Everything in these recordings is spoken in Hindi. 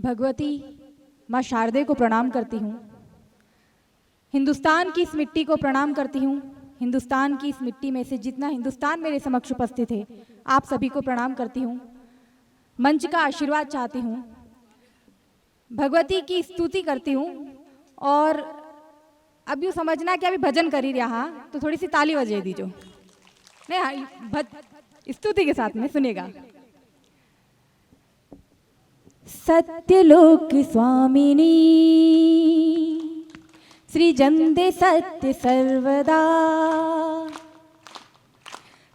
भगवती माँ शारदे को प्रणाम करती हूँ। हिंदुस्तान की इस मिट्टी को प्रणाम करती हूँ। हिंदुस्तान की इस मिट्टी में से जितना हिंदुस्तान मेरे समक्ष उपस्थित है, आप सभी को प्रणाम करती हूँ। मंच का आशीर्वाद चाहती हूँ। भगवती की स्तुति करती हूँ। और अब यूँ समझना कि अभी भजन कर ही रहा, तो थोड़ी सी ताली बजे दीजो। नहीं, स्तुति के साथ में सुनेगा। सत्यलोक स्वामिनी सृजन्ते सत्य सर्वदा।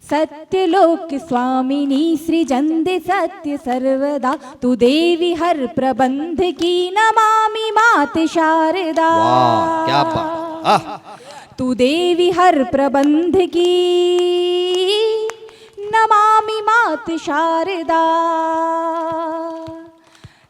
सत्यलोक स्वामिनी सृजन्ते सत्य सर्वदा। तू देवी हर प्रबंध की नमामि माते शारदा। वाह, क्या बात। तू देवी हर प्रबंध की नमामि माते शारदा।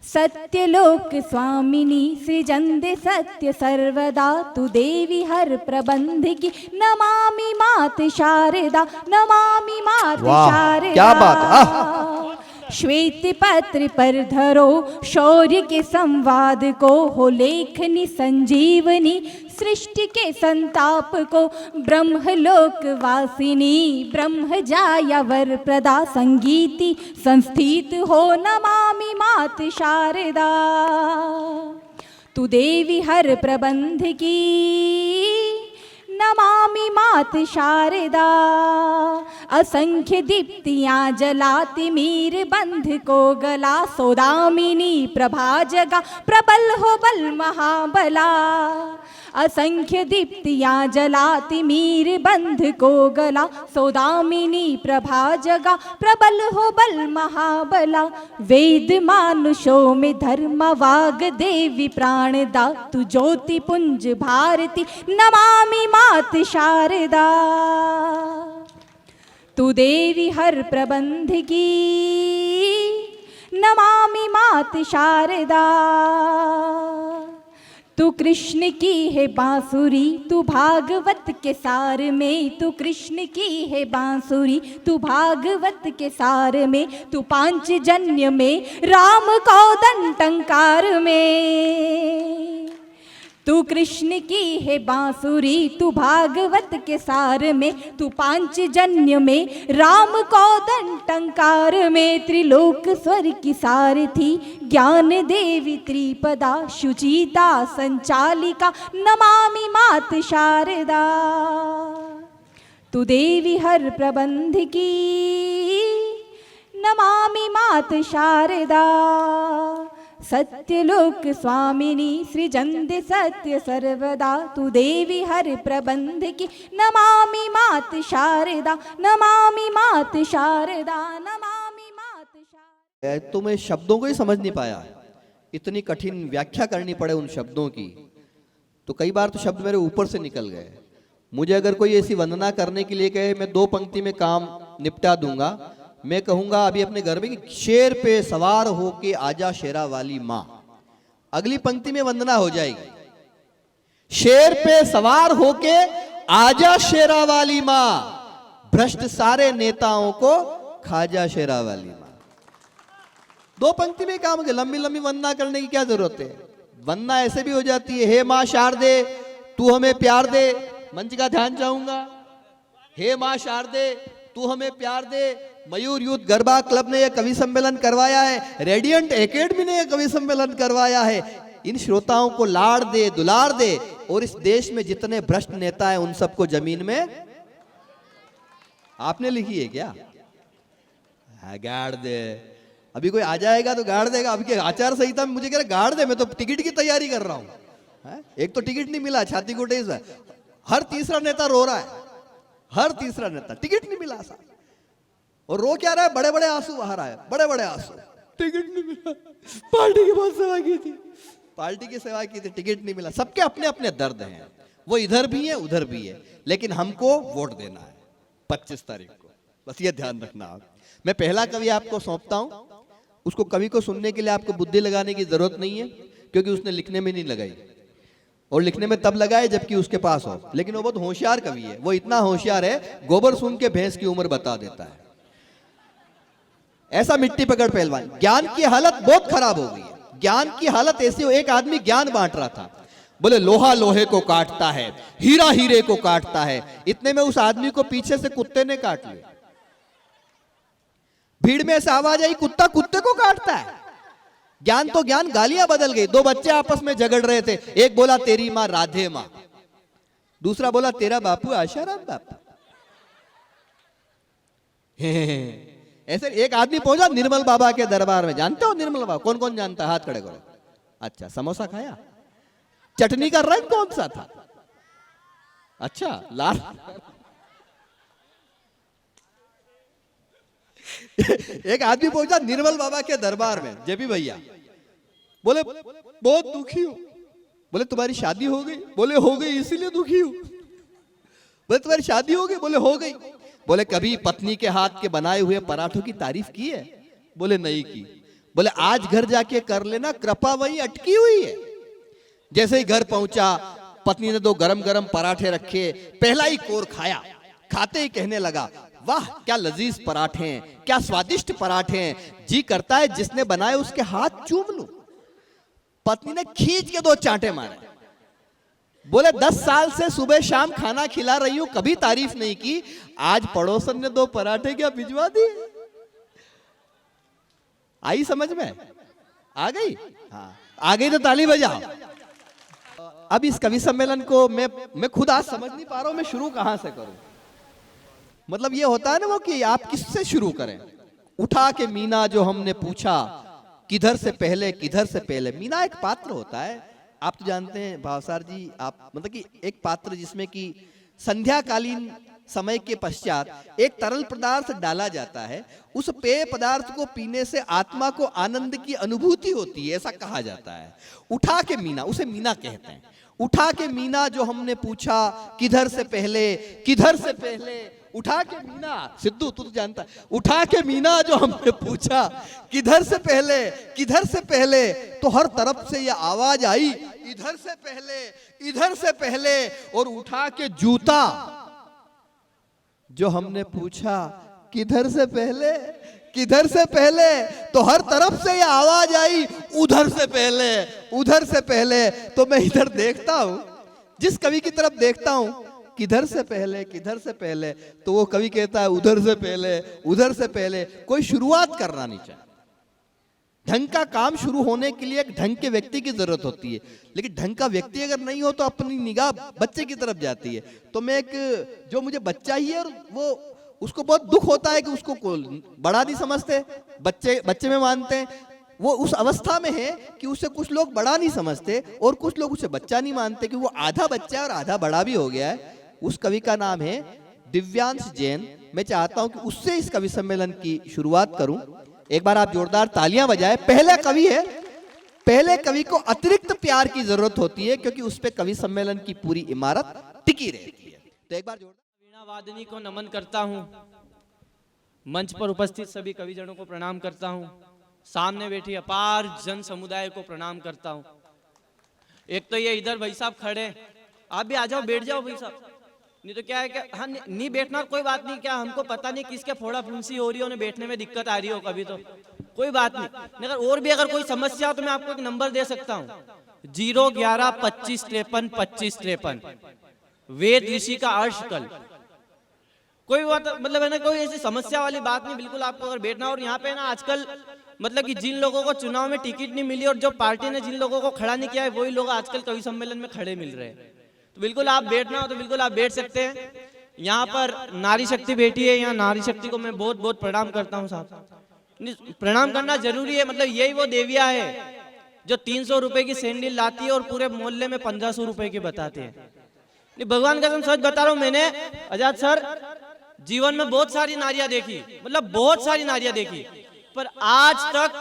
सत्यलोक स्वामिनी सृजन्ते सत्य सर्वदा। तू देवी हर प्रबंध की नमामि माते शारदा। नमामि माते शारदा। क्या बात। श्वेत पत्र पर धरो शौर्य के संवाद को, हो लेखनी संजीवनी सृष्टि के संताप को। ब्रह्मलोक वासिनी ब्रह्म जाया वर प्रदा। संगीति संस्थित हो नमामि माते शारदा। तू देवी हर प्रबंध की नमामि माते शारदा। असंख्य दीप्तियाँ जलाती मीर बंध को गला। सौदामिनी प्रभा जगा प्रबल हो बल महाबला। असंख्य दीप्तियाँ जलाती मीर बंध को गला। सौदामिनी प्रभा जगा प्रबल हो बल महाबला। वेद मानुषों में धर्म वाग देवी प्राणदा। तू ज्योति पुंज भारती नमामि माते शारदा। तू देवी हर प्रबंध की नमामि माते शारदा। तू कृष्ण की है बांसुरी तू भागवत के सार में। तू कृष्ण की है बांसुरी तू भागवत के सार में। तू पांचजन्य में राम कौदंड टंकार में। तू कृष्ण की है बांसुरी तू भागवत के सार में। तू पांचजन्य में राम कौदंड टंकार में। त्रिलोक स्वर की सारथी ज्ञान देवी त्रिपदा। शुचिता संचालिका नमामि माते शारदा। तू देवी हर प्रबंध की नमामि माते शारदा। सत्यलोक स्वामिनी सृजन्ते सत्य सर्वदा। तू देवी हर प्रबंध की नमामि माते शारदा। नमामि माते शारदा। नमामि माते शारदा। तो मैं शब्दों को ही समझ नहीं पाया, इतनी कठिन व्याख्या करनी पड़े उन शब्दों की, तो कई बार तो शब्द मेरे ऊपर से निकल गए। मुझे अगर कोई ऐसी वंदना करने के लिए कहे मैं 2 पंक्ति में काम निपटा दूंगा, मैं कहूंगा अभी अपने घर में कि शेर पे सवार होके आजा शेरा वाली माँ। अगली पंक्ति में वंदना हो जाएगी, शेर पे सवार होके आजा शेरा वाली माँ। भ्रष्ट सारे नेताओं को खाजा शेरा वाली माँ। 2 पंक्ति में काम, लंबी लंबी वंदना करने की क्या जरूरत है। वंदना ऐसे भी हो जाती है, हे माँ शारदे तू हमें प्यार दे। मंच का ध्यान चाहूंगा। हे माँ शारदे तू हमें प्यार दे। मयूर यूथ गरबा क्लब ने यह कवि सम्मेलन करवाया है, रेडियंट एकेडमी ने यह कवि सम्मेलन करवाया है। इन श्रोताओं को लाड़ दे दुलार दे, और इस देश में जितने भ्रष्ट नेता हैं उन सबको जमीन में। आपने लिखी है क्या? गाड़ दे। अभी कोई आ जाएगा तो गाड़ देगा। अभी के आचार संहिता में मुझे कह रहा गाड़ दे, मैं तो टिकट की तैयारी कर रहा हूं। एक तो टिकट नहीं मिला, छाती कोटे। हर तीसरा नेता रो रहा है, हर तीसरा नेता टिकट नहीं मिला सा। और रो क्या रहा है? बड़े बड़े आंसू बाहर आए, बड़े बड़े आंसू। टिकट नहीं मिला, पार्टी की बहुत सेवा की थी, पार्टी की सेवा की थी, टिकट नहीं मिला। सबके अपने अपने दर्द हैं, वो इधर भी है उधर भी है, लेकिन हमको वोट देना है 25 तारीख को। बस ये ध्यान रखना आप। मैं पहला कवि आपको सौंपता हूं, उसको कवि को सुनने के लिए आपको बुद्धि लगाने की जरूरत नहीं है, क्योंकि उसने लिखने में नहीं लगाई, और लिखने में तब लगाए जबकि उसके पास हो। लेकिन वो बहुत होशियार कवि है। वो इतना होशियार है, गोबर सूंघ के भैंस की उम्र बता देता है। ऐसा मिट्टी पकड़ पहलवान। ज्ञान की हालत बहुत खराब हो गई है, ज्ञान की हालत ऐसी हो, एक आदमी ज्ञान बांट रहा था, बोले लोहा लोहे को काटता है, हीरा हीरे को काटता है। इतने में उस आदमी को पीछे से कुत्ते ने काट लिया। भीड़ में ऐसे आवाज आई, कुत्ता कुत्ते को काटता है। ज्ञान तो ज्ञान, गालियां बदल गई। दो बच्चे आपस में झगड़ रहे थे, एक बोला तेरी मां राधे मां, दूसरा बोला तेरा बापू आशाराम बापू। ऐसे एक आदमी पहुंचा निर्मल बाबा के दरबार में। जानते हो निर्मल बाबा? कौन कौन जानता है? हाथ खड़े करो। अच्छा, समोसा खाया? चटनी का रंग कौन सा था? अच्छा, लाल। एक आदमी पहुंचा निर्मल बाबा के दरबार में, जेबी भैया, बोले बहुत दुखी हूं। बोले तुम्हारी शादी हो गई? बोले हो गई, इसीलिए दुखी हूं। बोले तुम्हारी शादी हो गई? बोले हो गई। बोले कभी पत्नी के हाथ के बनाए हुए पराठों की तारीफ की है? बोले नहीं की। बोले आज घर जाके कर लेना, कृपा वहीं अटकी हुई है। जैसे ही घर पहुंचा, पत्नी ने दो गरम गरम पराठे रखे, पहला ही कोर खाया। खाते ही कहने लगा, वाह क्या लजीज पराठे हैं, क्या स्वादिष्ट पराठे हैं, जी करता है जिसने बनाए उसके हाथ चूम लूं। पत्नी ने खींच के दो चांटे मारे। बोले 10 साल से सुबह शाम खाना खिला रही हूं, कभी तारीफ नहीं की, आज पड़ोसन ने 2 पराठे क्या भिजवा दिए। आई समझ में? आ गई? हाँ, आ गई तो ताली बजाओ। अब इस कवि सम्मेलन को मैं खुद आज समझ नहीं पा रहा हूं मैं शुरू कहां से करूं। मतलब ये होता है ना वो कि आप किससे शुरू करें। उठा के मीना जो हमने पूछा, किधर से पहले किधर से पहले। मीना एक पात्र होता है, आप तो जानते हैं भावसार जी, आप मतलब कि एक पात्र जिसमें कि संध्याकालीन समय के पश्चात एक तरल पदार्थ डाला जाता है, उस पेय पदार्थ को पीने से आत्मा को आनंद की अनुभूति होती है, ऐसा कहा जाता है। उठा के मीना, उसे मीना कहते हैं। उठा के मीना जो हमने पूछा, किधर से पहले किधर से पहले। उठा के मीना, सिद्धू तू तो जानता है, उठा के मीना जो हमने पूछा, किधर से पहले किधर से पहले, तो हर तरफ से ये आवाज आई, इधर से पहले इधर से पहले। और उठा के जूता जो हमने पूछा, किधर से पहले किधर से पहले, तो हर तरफ से ये आवाज आई, उधर से पहले उधर से पहले। तो मैं इधर देखता हूं, जिस कवि की तरफ देखता हूं, किधर से पहले, तो वो कवि कहता है उधर से पहले उधर से पहले। कोई शुरुआत करना नहीं चाहिए। ढंग का काम शुरू होने के लिए एक ढंग के व्यक्ति की जरूरत होती है, लेकिन ढंग का व्यक्ति अगर नहीं हो तो अपनी निगाह बच्चे की तरफ जाती है। तो मैं एक, जो मुझे बच्चा ही है और वो, उसको बहुत दुख होता है कि उसको बड़ा नहीं समझते, बच्चे में मानते हैं। वो उस अवस्था में है कि उसे कुछ लोग बड़ा नहीं समझते और कुछ लोग उसे बच्चा नहीं मानते, कि वो आधा बच्चा है और आधा बड़ा भी हो गया है। उस कवि का नाम है दिव्यांश जैन। मैं चाहता हूं कि उससे इस कवि सम्मेलन की शुरुआत करूं। एक बार आप जोरदार तालियां बजाएं। पहले कवि है, पहले कवि को अतिरिक्त प्यार की जरूरत होती है, क्योंकि उस पे कवि सम्मेलन की पूरी इमारत टिकी रहती है। तो एक बार जोरदार। वीणा वादनी को नमन करता हूं, मंच पर उपस्थित सभी कविजनों को प्रणाम करता हूं, सामने बैठी अपार जन समुदाय को प्रणाम करता हूं। एक तो ये इधर भाई साहब खड़े, आप भी आ जाओ, बैठ जाओ भाई साहब। नहीं तो क्या है कि हाँ, नहीं बैठना कोई बात नहीं, क्या हमको पता नहीं किसके फोड़ा फुंसी हो रही हो, उन्हें बैठने में दिक्कत आ रही हो कभी, तो कोई बात नहीं। अगर और भी अगर कोई समस्या हो तो मैं आपको एक नंबर दे सकता हूँ, 011 25 53 25 53, वेद ऋषि का अर्श कल। कोई बात मतलब है ना, कोई ऐसी समस्या वाली बात नहीं, बिल्कुल आपको अगर बैठना। और यहाँ पे ना आजकल मतलब कि जिन लोगों को चुनाव में टिकट नहीं मिली और जो पार्टी ने जिन लोगों को खड़ा नहीं किया है, वही लोग आजकल कवि सम्मेलन में खड़े मिल रहे हैं। तो बिल्कुल आप बैठना हो तो बिल्कुल आप बैठ सकते हैं। यहाँ पर नारी शक्ति बैठी है, यहाँ नारी शक्ति को मैं बहुत बहुत प्रणाम करता हूँ साहब। प्रणाम करना जरूरी है, मतलब यही वो देविया है जो 300 रुपए की सैंडल लाती है और पूरे मोहल्ले में 1500 रुपए की बताते हैं। नहीं, भगवान कसम सच बता रहा हूँ, मैंने आजाद सर जीवन में बहुत सारी नारियां देखी, मतलब बहुत सारी नारियां देखी, पर आज तक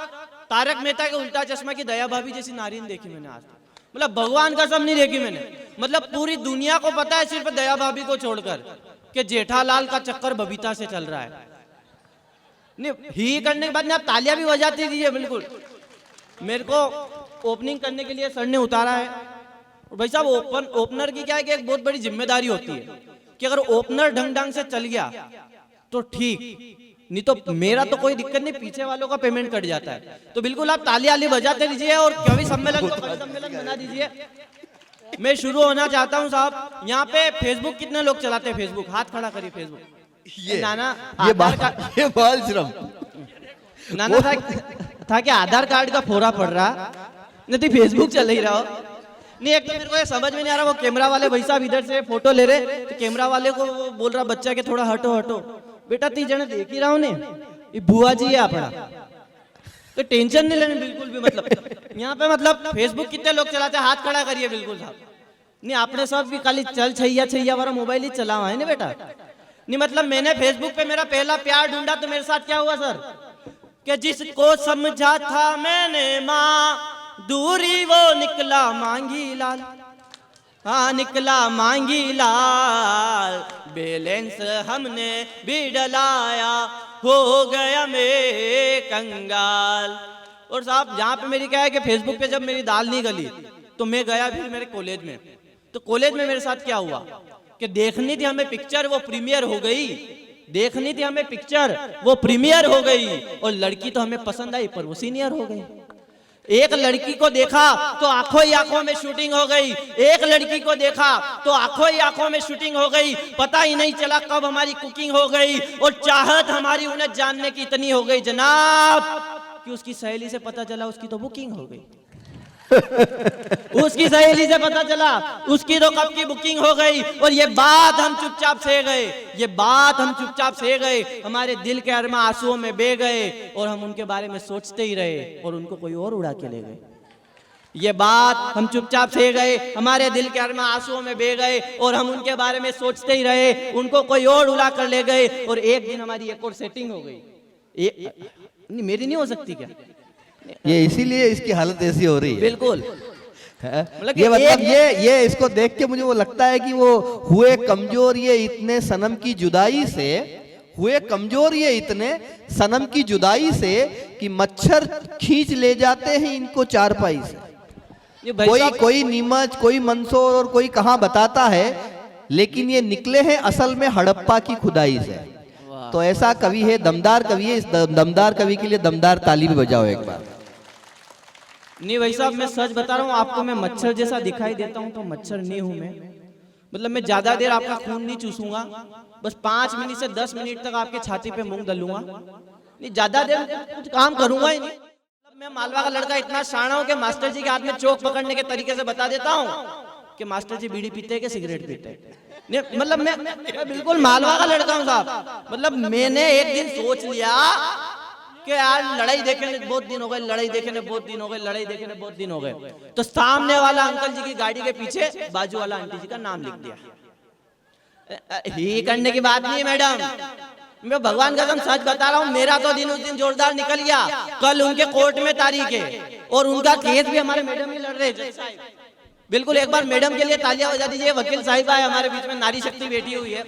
तारक मेहता के उल्टा चश्मा की दया भाभी जैसी नारी नहीं देखी मैंने आज तक। मतलब भगवान कसम नहीं देखी मैंने। मतलब पूरी दुनिया को पता है सिर्फ दया भाभी को छोड़कर कि जेठालाल का चक्कर बबीता से चल रहा है। नहीं, ही करने के बाद आप तालियां भी बजाती दीजिए। बिल्कुल मेरे को ओपनिंग करने के लिए सर ने उतारा है। भाई साहब ओपनर की क्या है कि एक बहुत बड़ी जिम्मेदारी होती है कि अगर ओपनर ढंग से चल गया तो ठीक, नहीं तो मेरा तो कोई दिक्कत नहीं, पीछे वालों का पेमेंट कट जाता है। तो बिल्कुल आप ताली आली बजाते रहिए और कवि सम्मेलन को कवि सम्मेलन बना दीजिए। मैं शुरू होना चाहता हूं साहब। यहाँ पे फेसबुक कितने लोग चलाते हैं? फेसबुक हाथ खड़ा करिए। फेसबुक ये नाना ये बाल श्रम नाना था कि आधार कार्ड का फोरा पड़ रहा नहीं तो फेसबुक चल ही रहा हो। नहीं, एक तो मेरे को ये समझ में नहीं आ रहा, वो कैमरा वाले भाई साहब इधर से फोटो ले रहे तो कैमरा वाले को वो बोल रहा बच्चा के थोड़ा हटो हटो। बेटा 3 जने देख ही रहा हूं ने, ये बुआ जी है अपना, तो टेंशन नहीं लेने बिल्कुल भी। मतलब यहाँ पे मतलब फेसबुक कितने लोग चलाते हैं? हाथ खड़ा करिए बिल्कुल साहब। नहीं, आपने सब भी खाली चल छैया छैया वाला मोबाइल ही चला हुआ है ना बेटा। नहीं मतलब मैंने फेसबुक पे मेरा पहला प्यार ढूंढा तो मेरे साथ क्या हुआ सर, कि जिसको समझा था मैंने माँ दूरी वो निकला मांगी लाल। हाँ निकला मांगी लाल, बैलेंस हमने भी डलाया, हो गया मैं कंगाल। और साहब यहाँ पे मेरी क्या है कि फेसबुक पे जब मेरी दाल नहीं गली तो मैं गया फिर मेरे कॉलेज में। तो कॉलेज में मेरे साथ क्या हुआ कि देखनी थी हमें पिक्चर, वो प्रीमियर हो गई। देखनी थी हमें पिक्चर, वो प्रीमियर हो गई। और लड़की तो हमें पसंद आई पर वो सीनियर हो गई। एक लड़की को देखा तो आंखों ही आंखों में शूटिंग हो गई। एक लड़की को देखा तो आंखों ही आंखों में शूटिंग हो गई। पता ही नहीं चला कब हमारी कुकिंग हो गई। और चाहत हमारी उन्हें जानने की इतनी हो गई जनाब कि उसकी सहेली से पता चला उसकी तो बुकिंग हो गई। उसकी सहेली से पता चला उसकी तो कब की बुकिंग हो गई। और ये बात हम चुपचाप सह गए, ये बात हम चुपचाप सह गए। हमारे दिल के अरमा आंसुओं में बह गए और हम उनके बारे में सोचते ही रहे और उनको कोई और उड़ा के ले गए। ये बात हम चुपचाप सह गए, हमारे दिल के अरमा आंसुओं में बह गए और हम उनके बारे में सोचते ही रहे, उनको कोई और उड़ा कर ले गए। और एक दिन हमारी एक और सेटिंग हो गई। नहीं मेरी नहीं हो सकती क्या? ये इसीलिए इसकी हालत ऐसी हो रही है। बिल्कुल ये मतलब ये इसको देख के मुझे वो लगता है कि वो हुए कमजोर ये इतने सनम की जुदाई से, हुए कमजोर ये इतने सनम की जुदाई से कि मच्छर खींच ले जाते हैं इनको चारपाई से। कोई नीमच, कोई मंदसौर और कोई कहां बताता है, लेकिन ये निकले हैं असल में हड़प्पा की खुदाई से। तो ऐसा कवि है, दमदार कवि है। इस दमदार कवि के लिए दमदार ताली भी बजाओ एक बार। नहीं भाई साहब मैं सच बता रहा हूँ आपको, मैं मच्छर जैसा दिखाई देता हूँ तो मच्छर नहीं हूँ मैं। मतलब मैं ज्यादा देर आपका खून नहीं चूसूंगा, बस 5 मिनट से 10 मिनट तक आपके छाती पे मूंग डालूंगा। नहीं ज्यादा देर कुछ काम करूंगा ही नहीं। मतलब मैं मालवा का लड़का इतना शाना हूँ कि मास्टर जी के हाथ में चोक पकड़ने के तरीके से बता देता हूँ कि मास्टर जी बीड़ी पीते हैं कि सिगरेट पीते हैं। मतलब मैं बिल्कुल मालवा का लड़का हूँ साहब। मतलब मैंने एक दिन सोच लिया कि यार लड़ाई देखे ने बहुत दिन हो गए, लड़ाई देखे ने बहुत दिन हो गए, लड़ाई देखे ने बहुत दिन हो गए। तो सामने वाला अंकल जी की गाड़ी के पीछे बाजू वाला आंटी जी का नाम लिख दिया। ही करने की बात नहीं है मैडम, मैं भगवान कसम सच बता रहा हूँ, मेरा तो दिन उस दिन जोरदार निकल गया। कल उनके कोर्ट में तारीख है और उनका केस भी हमारे मैडम ही लड़ रहे हैं। बिल्कुल एक बार मैडम के लिए तालियां बजा दीजिए। वकील साहिबा है हमारे बीच में, नारी शक्ति बैठी हुई है।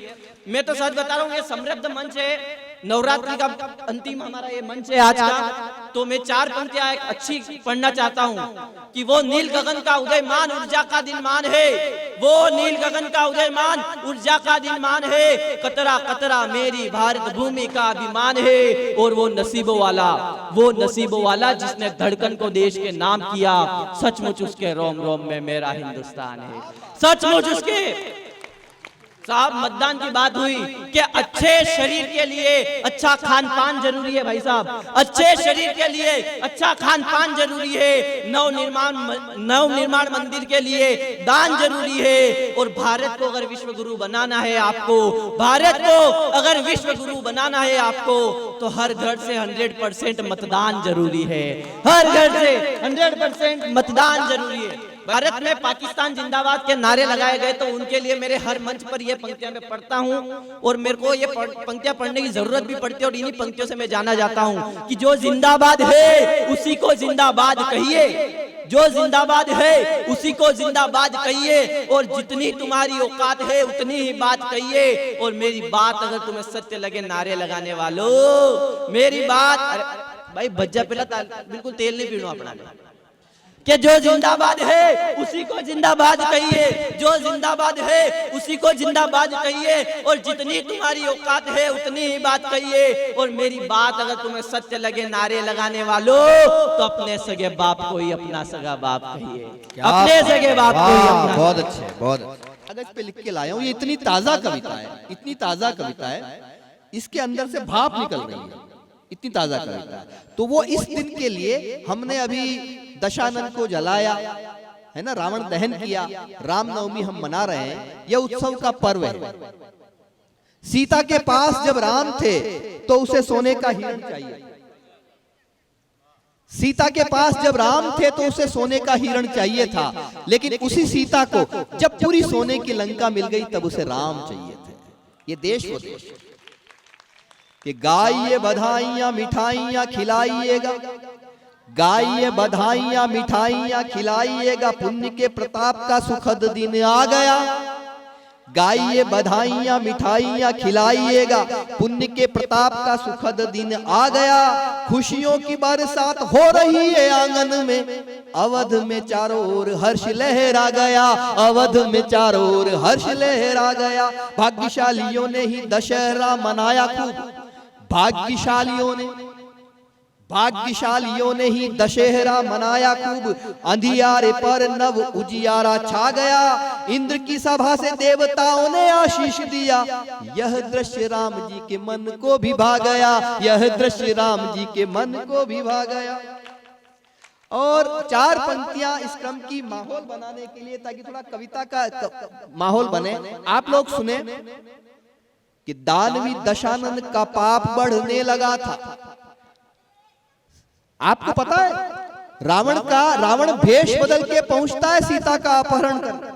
मैं तो सच बता रहा हूँ, ये समृद्ध मंच है, नवरात्रि का अंतिम हमारा ये मंच है आज का। तो मैं 4 पंक्तियां एक अच्छी पढ़ना चाहता हूँ कि वो नील गगन का उदयमान ऊर्जा का दिनमान है, वो नील गगन का उदयमान ऊर्जा का दिनमान है, कतरा कतरा मेरी भारत भूमि का अभिमान है। और वो नसीबों वाला जिसने धड़कन को देश के नाम किया, सचमुच उसके रोम रोम में मेरा हिंदुस्तान है। सचमुच उसके साहब मतदान की बात हुई कि अच्छे शरीर के लिए अच्छा खान पान जरूरी है भाई साहब। अच्छे शरीर के लिए अच्छा खान पान जरूरी है। नवनिर्माण मंदिर के लिए दान जरूरी है। और भारत को अगर विश्व गुरु बनाना है आपको, भारत को अगर विश्व गुरु बनाना है आपको, तो हर घर से 100% मतदान जरूरी है। हर घर से 100% मतदान जरूरी है। भारत में पाकिस्तान जिंदाबाद के नारे लगाए गए तो उनके लिए मेरे हर मंच पर ये पंक्तियां मैं पढ़ता हूं और मेरे को ये पंक्तियां पढ़ने की जरूरत भी पड़ती है। और इन्हीं पंक्तियों से मैं जाना जाता हूं कि जो जिंदाबाद है उसी को जिंदाबाद कहिए, जो जिंदाबाद है उसी को जिंदाबाद कहिए। और जितनी तुम्हारी औकात है उतनी ही बात कहिए। और मेरी बात अगर तुम्हें सत्य लगे नारे लगाने वालों, मेरी बात, अरे भाई भज्जा पहला बिल्कुल तेल नहीं पीना अपना, कि जो जिंदाबाद है उसी को जिंदाबाद कहिए, जो जिंदाबाद है उसी को जिंदाबाद कहिए, और जितनी तुम्हारी औकात है उतनी ही बात कहिए। और मेरी बात अगर तुम्हें सत्य लगे नारे लगाने वालों, तो अपने सगे बाप को ही अपना सगा बाप कहिए, अपने सगे बाप को ही अपना। बहुत अच्छे, बहुत अच्छे। अगर इस पे लिख के लाया हूँ, ये इतनी ताजा कविता है, इतनी ताजा कविता है, इसके अंदर से भाप निकल रही है, इतनी ताजा कविता है। तो वो इस दिन के लिए हमने अभी दशानन को जलाया है ना, रावण दहन किया, रामनवमी हम मना रहे हैं, यह उत्सव का पर्व है। सीता के पास जब राम थे तो उसे सोने का हिरण चाहिए, सीता के पास जब राम थे तो उसे सोने का हिरण चाहिए था, लेकिन उसी सीता को जब पूरी सोने की लंका मिल गई तब उसे राम चाहिए थे। ये देश वो देश कि गाइए बधाइयां मिठाइयां खिलाइएगा, गाइए बधाइयां मिठाइयां खिलाइएगा, पुण्य के प्रताप का सुखद दिन आ गया। गाइए बधाइयां मिठाइयां खिलाइएगा, पुण्य के प्रताप का सुखद दिन आ गया। खुशियों की बरसात हो रही है आंगन में, अवध में चारों ओर हर्ष लहरा गया, अवध में चारों ओर हर्ष लहरा गया। भाग्यशालियों ने ही दशहरा मनाया खूब, भाग्यशालियों ने ही दशहरा मनाया खूब, अंधियारे पर नव उजियारा छा गया। इंद्र की सभा से देवताओं ने आशीष दिया, यह दृश्य राम जी के मन को भी भा गया, यह दृश्य राम जी के मन को भी भा गया। और चार पंक्तियां इस क्रम की माहौल बनाने के लिए, ताकि थोड़ा कविता का माहौल बने, आप लोग सुने कि दानवी दशानन का पाप बढ़ने लगा था। आपको पता है रावण भेष बदल के पहुंचता है सीता का अपहरण करने,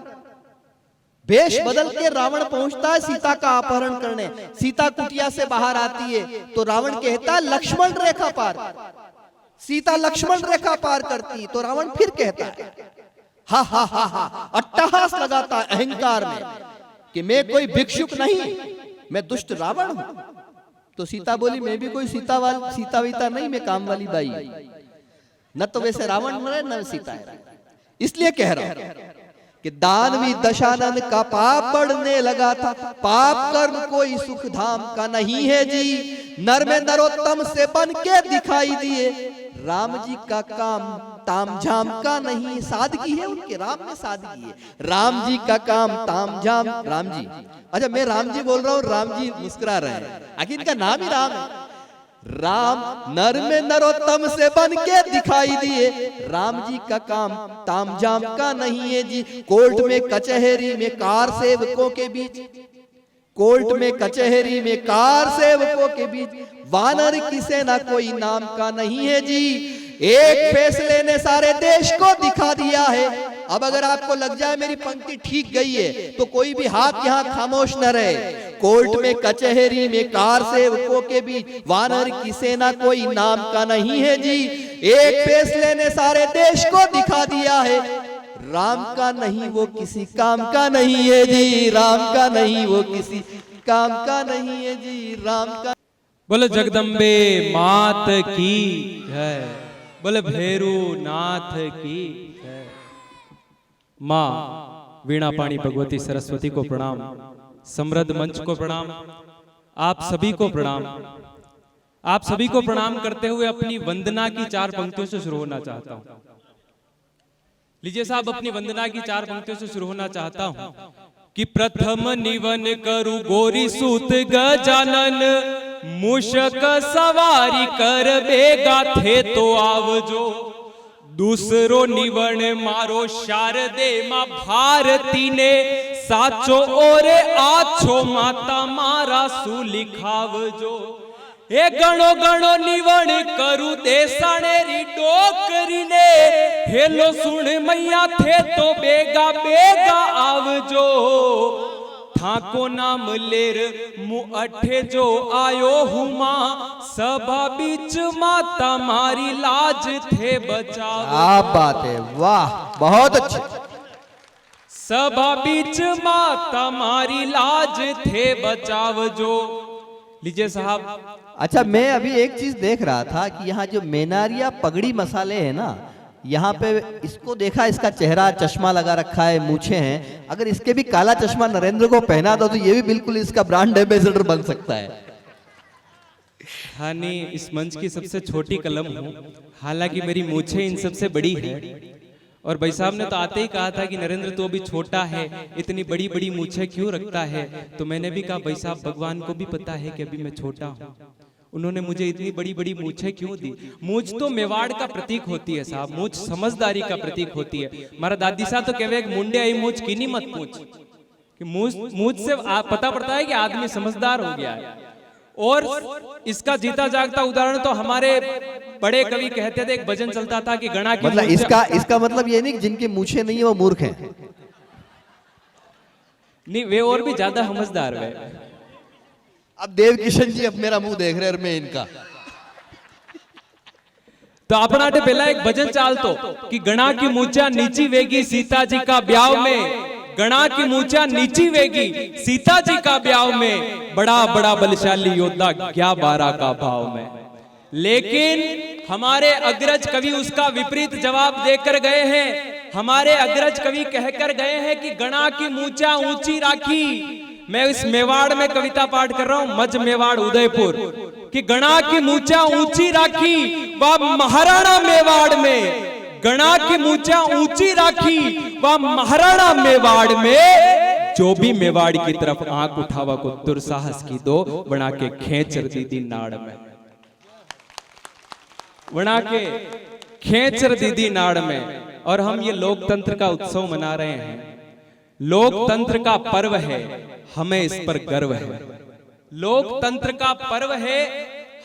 भेष बदल के रावण पहुंचता है सीता का अपहरण करने। सीता कुटिया से बाहर आती है तो रावण कहता है लक्ष्मण रेखा पार, सीता लक्ष्मण रेखा पार करती, तो रावण फिर कहता है हा हा हा हा, अट्टहास लगाता है अहंकार में कि मैं कोई भिक्षुक नहीं, मैं दुष्ट रावण हूं। तो सीता बोली मैं भी कोई सीता वीता नहीं, मैं काम वाली बाई, न तो वैसे रावण मरे न सीता है। इसलिए कह रहा हूं कि दानवी दशानन का पाप बढ़ने लगा था। पाप कर्म कोई सुख धाम का नहीं है जी, नर में नरोत्तम से बन के दिखाई दिए। राम जी का काम तामझाम का नहीं, सादगी है उनके, राम में सादगी है। राम जी का काम तामझाम, राम जी, अच्छा मैं राम जी बोल रहा हूँ, राम जी मुस्कुरा रहे हैं, आखिर इनका नाम ही राम है। राम नर में नरोत्तम से बन के दिखाई दिए, राम जी का काम तामझाम का नहीं है जी। कोर्ट में कचहरी में कार सेवकों के बीच, कोर्ट में कचहरी में कार सेवकों के बीच, वानर की सेना कोई नाम का नहीं है जी। एक फैसले ने सारे देश को दिखा दिया है। अब अगर आपको लग जाए मेरी पंक्ति ठीक गई है तो कोई भी हाथ यहाँ खामोश न रहे। कोर्ट में कचहरी में कार सेवकों के बीच, वानर की सेना कोई नाम का नहीं है जी। एक फैसले ने सारे देश को दिखा दिया है, राम का नहीं वो किसी काम का नहीं है जी, राम का नहीं वो किसी काम का नहीं है जी, राम का। बोले जगदम्बे मात की जय, बोले भैरू नाथ की जय। माँ वीणा पाणी भगवती सरस्वती को प्रणाम, समृद्ध मंच को प्रणाम, आप सभी को प्रणाम। आप सभी को प्रणाम करते हुए अपनी वंदना की 4 पंक्तियों से शुरू होना चाहता हूं। लीजिए साहब, अपनी वंदना की 4 पंक्तियों से शुरू होना चाहता हूं कि प्रथम निवन करु गोरी सूत गजानन, मूषक सवारी कर बेगा थे तो आवजो। दूसरो निवन मारो शारदे मां भारती ने, साचो ओरे आछो माता मारा सुलिखावजो। ए गणो गणो निवण करू देसाणेरी डोकरी ने, हेलो सुन मैया थे तो बेगा बेगा आवजो। ठाको नाम लेर मुँह अठे जो आयो हुमा, सभा बीच माता मारी लाज थे बचाव। क्या बात है, वाह बहुत अच्छे। सभा बीच माता मारी लाज थे बचाव जो। लीजिए साहब, अच्छा मैं अभी एक चीज देख रहा था कि यहाँ जो मेनारिया पगड़ी मसाले है ना, यहाँ पे इसको देखा, इसका चेहरा चश्मा लगा रखा है, मूछें हैं, अगर इसके भी काला चश्मा नरेंद्र को पहना दो तो ये भी बिल्कुल इसका ब्रांड एम्बेसडर बन सकता है। हाँ नहीं, इस मंच की सबसे छोटी कलम हूँ, हालांकि मेरी मूछें इन सबसे बड़ी है। और भाई साहब ने तो आते ही कहा था कि नरेंद्र तो अभी छोटा है, इतनी बड़ी बड़ी मूछें क्यों रखता है। तो मैंने भी कहा भाई साहब भगवान को भी पता है कि अभी मैं छोटा हूँ, उन्होंने मुझे इतनी बड़ी बड़ी मूछें क्यों दी। मूछ तो मेवाड़ का प्रतीक होती है साहब, मूछ समझदारी का प्रतीक होती है। हमारा दादी साहब तो कहवे मुंडे आई मूछ की नहीं मत पूछ, कि मूछ से पता पड़ता है कि आदमी समझदार हो गया है। और इसका जीता जागता उदाहरण तो हमारे बड़े कवि कहते थे, एक भजन चलता था कि गणा की मतलब इसका मतलब ये नहीं कि जिनके मूछें नहीं है वो मूर्ख हैं। नहीं, वे और भी ज्यादा समझदार है। अब देव किशन जी अब मेरा मुंह देख रहे हैं, मैं इनका तो अपना पहला एक भजन चाल तो कि गणा की मूछा नीची वेगी सीता जी का ब्याह में, गणा की मूछा नीची वेगी सीता जी का ब्याह में, बड़ा बड़ा बलशाली योद्धा क्या 12 का भाव में। लेकिन हमारे अग्रज कवि उसका विपरीत जवाब देकर गए हैं। हमारे अग्रज कवि कहकर गए हैं कि गणा की मूछा ऊंची राखी। मैं इस मेवाड़ में कविता पाठ कर रहा हूं, मज मेवाड़ उदयपुर, कि गणा की मूछा ऊंची राखी वह महाराणा मेवाड़ में, गणा की मूछा ऊंची राखी वह महाराणा मेवाड़ में, जो भी मेवाड़ की तरफ आंख उठावा को दुर्साहस की दो, बना के खेच दीदी नाड़ में, बना के खेच दीदी नाड़ में। और हम ये लोकतंत्र का उत्सव मना रहे हैं, लोकतंत्र का पर्व है, हमें इस पर गर्व है। लोकतंत्र का पर्व है,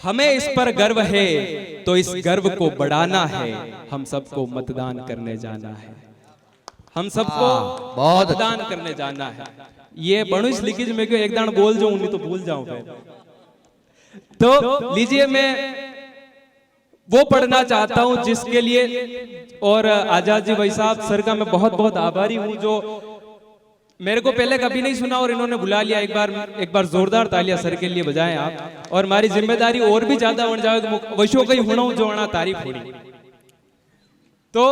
हमें इस पर गर्व है। तो इस गर्व को बढ़ाना है, हम सबको मतदान करने जाना है, हम सबको मतदान करने जाना है। ये बणुस लिखिज में क्यों एक दान बोल जाऊं, नहीं तो भूल जाऊं। तो लीजिए, मैं वो पढ़ना चाहता हूं जिसके लिए, और आजाद जी भाई साहब सर का मैं बहुत बहुत आभारी हूं, जो मेरे को पहले कभी नहीं सुना और इन्होंने बुला लिया। एक बार जोरदार तालियां सर के लिए बजाएं आप। और हमारी जिम्मेदारी और भी ज्यादा बढ़ जाएगी, वशो कहीं होना जो आना तारीफ होनी। तो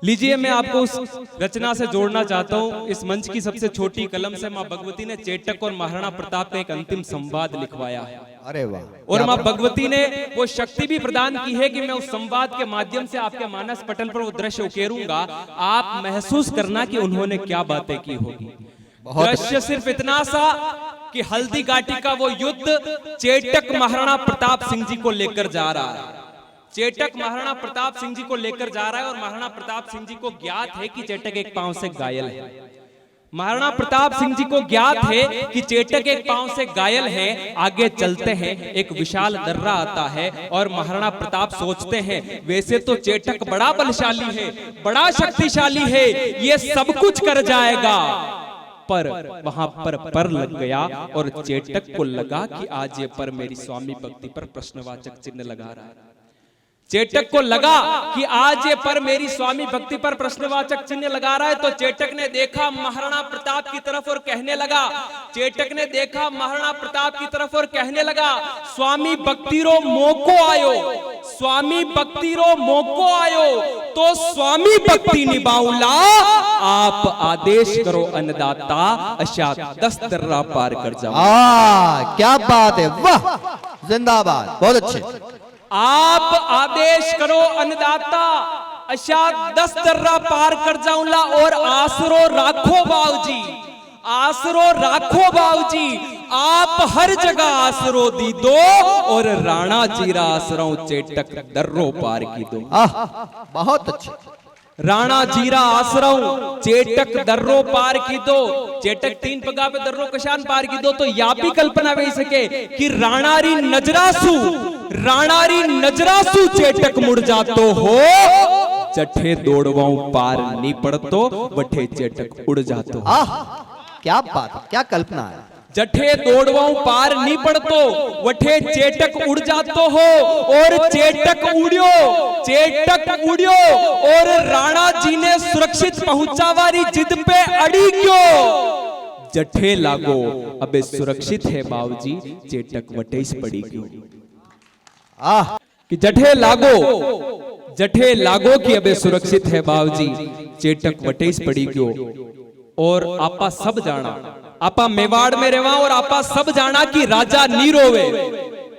लीजिए, मैं आपको उस रचना से जोड़ना चाहता हूं। इस मंच की सबसे छोटी कलम से मां भगवती ने चेटक और महाराणा प्रताप का एक अंतिम संवाद लिखवाया है। अरे वाह! और मां भगवती ने वो शक्ति भी प्रदान की है कि मैं उस संवाद के माध्यम से आपके मानस पटल पर वो दृश्य उकेरूंगा, आप महसूस करना कि उन्होंने क्या बातें की होगी। दृश्य सिर्फ इतना सा कि हल्दी घाटी का वो युद्ध चेटक महाराणा प्रताप सिंह जी को लेकर जा रहा है। चेटक महाराणा प्रताप सिंह जी को लेकर जा रहा है और महाराणा प्रताप सिंह जी को ज्ञात है कि चेटक एक पांव से घायल है। महाराणा प्रताप सिंह जी को ज्ञात है कि चेटक एक पांव से घायल है। आगे चलते हैं, एक विशाल दर्रा आता है और महाराणा प्रताप सोचते हैं वैसे तो चेटक बड़ा बलशाली है, बड़ा शक्तिशाली है, ये सब कुछ कर जाएगा। पर वहां पर लग गया और चेटक को लगा कि आज ये पर मेरी स्वामी भक्ति पर प्रश्नवाचक चिन्ह लगा रहा है। चेटक को लगा कि आज ये पर मेरी स्वामी भक्ति पर प्रश्नवाचक चिन्ह लगा रहा है। तो चेटक ने देखा महाराणा प्रताप की तरफ और कहने लगा, चेटक ने देखा महाराणा प्रताप की तरफ और कहने लगा, स्वामी भक्ति रो मोको आयो, स्वामी भक्ति रो मोको आयो, तो स्वामी भक्ति निभाऊला, आप आदेश करो अन्नदाता, अशा 10 दर्रा पार कर जाओ। क्या बात है, वाह, जिंदाबाद, बहुत अच्छे। आप आदेश करो अन्नदाता, अशा 10 दर्रा पार कर जाऊंला, और आसरो राखो बाऊजी, आसरो राखो बाऊजी, आप हर जगह आसरो दी दो, और राणा जीरा आसरो चेटक दर्रो पार की दो। बहुत अच्छे। राणा जीरा आसरो चेटक दर्रो पार की दो। चेटक 3 पगा पे दर्रो कशान पार की दो। तो या भी कल्पना वे सके कि राणारी नजरासू चेटक मुड़ जातो हो, चठे दौड़वाऊ पार नहीं पड़तो, वठे चेटक उड़ जातो। क्या बात है, क्या कल्पना है। जठे दौड़वाऊ पार नहीं पड़तो, वठे चेटक उड़ जातो हो, और चेटक उड़ियो और राणा जी ने सुरक्षित पहुंचावारी जिद पे अड़ी क्यों। जठे लागो अबे सुरक्षित है बाबूजी, चेटक वटेस पड़ी क्यों। कि जठे लागो जठे लागो की अबे सुरक्षित है बावजी। चेटक वटेस पड़ी गयो और आपा सब जाना, आपा मेवाड़ में रेवा और आपा सब जाना कि राजा नी रोवे।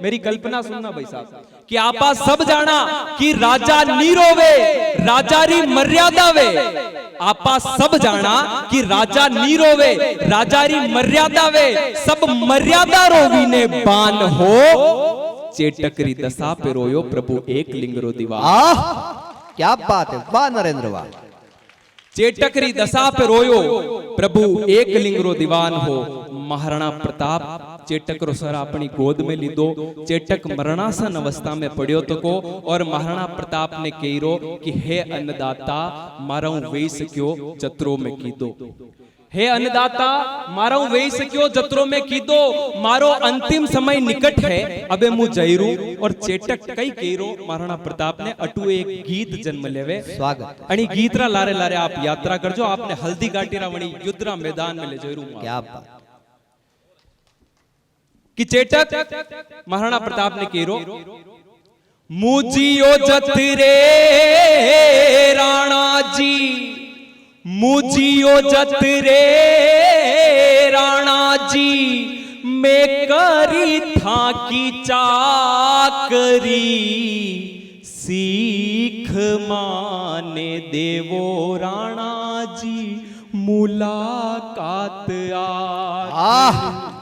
मेरी कल्पना सुनना भाई साहब कि आपा सब जाना कि राजा नी रोवे, राजा री मर्यादा वे। आपा सब जाना कि राजा नी रोवे, राजा री मर्यादा वे। सब मर्यादा रोवी ने बान हो, चेटकरी दशा पे रोयो प्रभु एक लिंगरो दीवार। क्या बात है, वाह नरेंद्र वाह। चेटकरी दशा पे रोयो प्रभु एक लिंगरो दीवान हो। महाराणा प्रताप चेटक रो सर अपनी गोद में लीधो। चेटक मरणासन अवस्था में पड़ियो तो को और महाराणा प्रताप ने कहो कि हे अन्नदाता मारा वेई सक्यो जत्रो में कीधो। हे अन्नदाता मारा वेई सक्यो जत्रो में कीधो, मारो अंतिम समय निकट है, अबे मु जयरू। और चेटक कई केरो महाराणा प्रताप ने अटू एक गीत जन्म लेवे। स्वागत अणी गीतरा लारे लारे आप यात्रा करजो। आपने हल्दी घाटीरा वणी युद्धरा मैदान में ले जयरू। क्या बात कि चेटक महाराणा प्रताप ने केरो मुजियो जतरे राणा जी, मुजियो जतरे राणा जी, मैं करी था की चाकरी, सीख माने देवो राणा जी, मुलाकात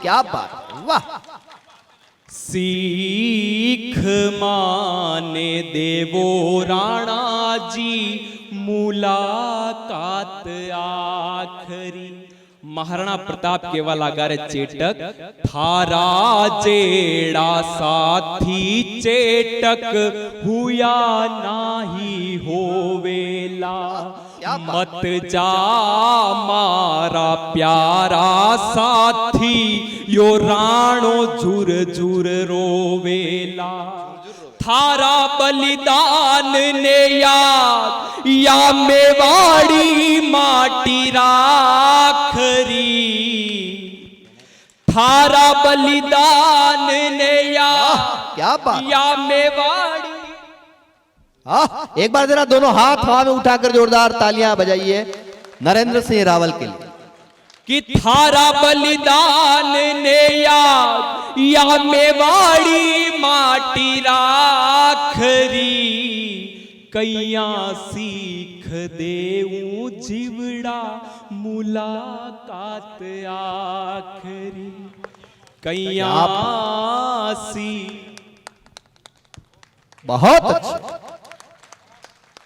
क्या बात वाह। सीख माने देवो राणा जी, मुलाकात आखरी। महाराणा प्रताप केवा लगा रे चेटक थारा जेड़ा साथी चेटक हुआ नाही होवेला, मत जा मारा प्यारा साथी, यो राणो झुर झुर रोवेला। थारा बलिदान ने याद या मेवाड़ी माटी राखरी, थारा बलिदान ने याद क्या बात या मेवाड़ी। एक बार जरा दोनों हाथ हवा में उठाकर जोरदार तालियां बजाइए नरेंद्र सिंह रावल के लिए। कि थारा बलिदान ने याद या मेवाड़ी माटी राखरी, कैया सीख देऊं जिवड़ा मुलाकात आखरी, कैया सी बहुत अच्छा।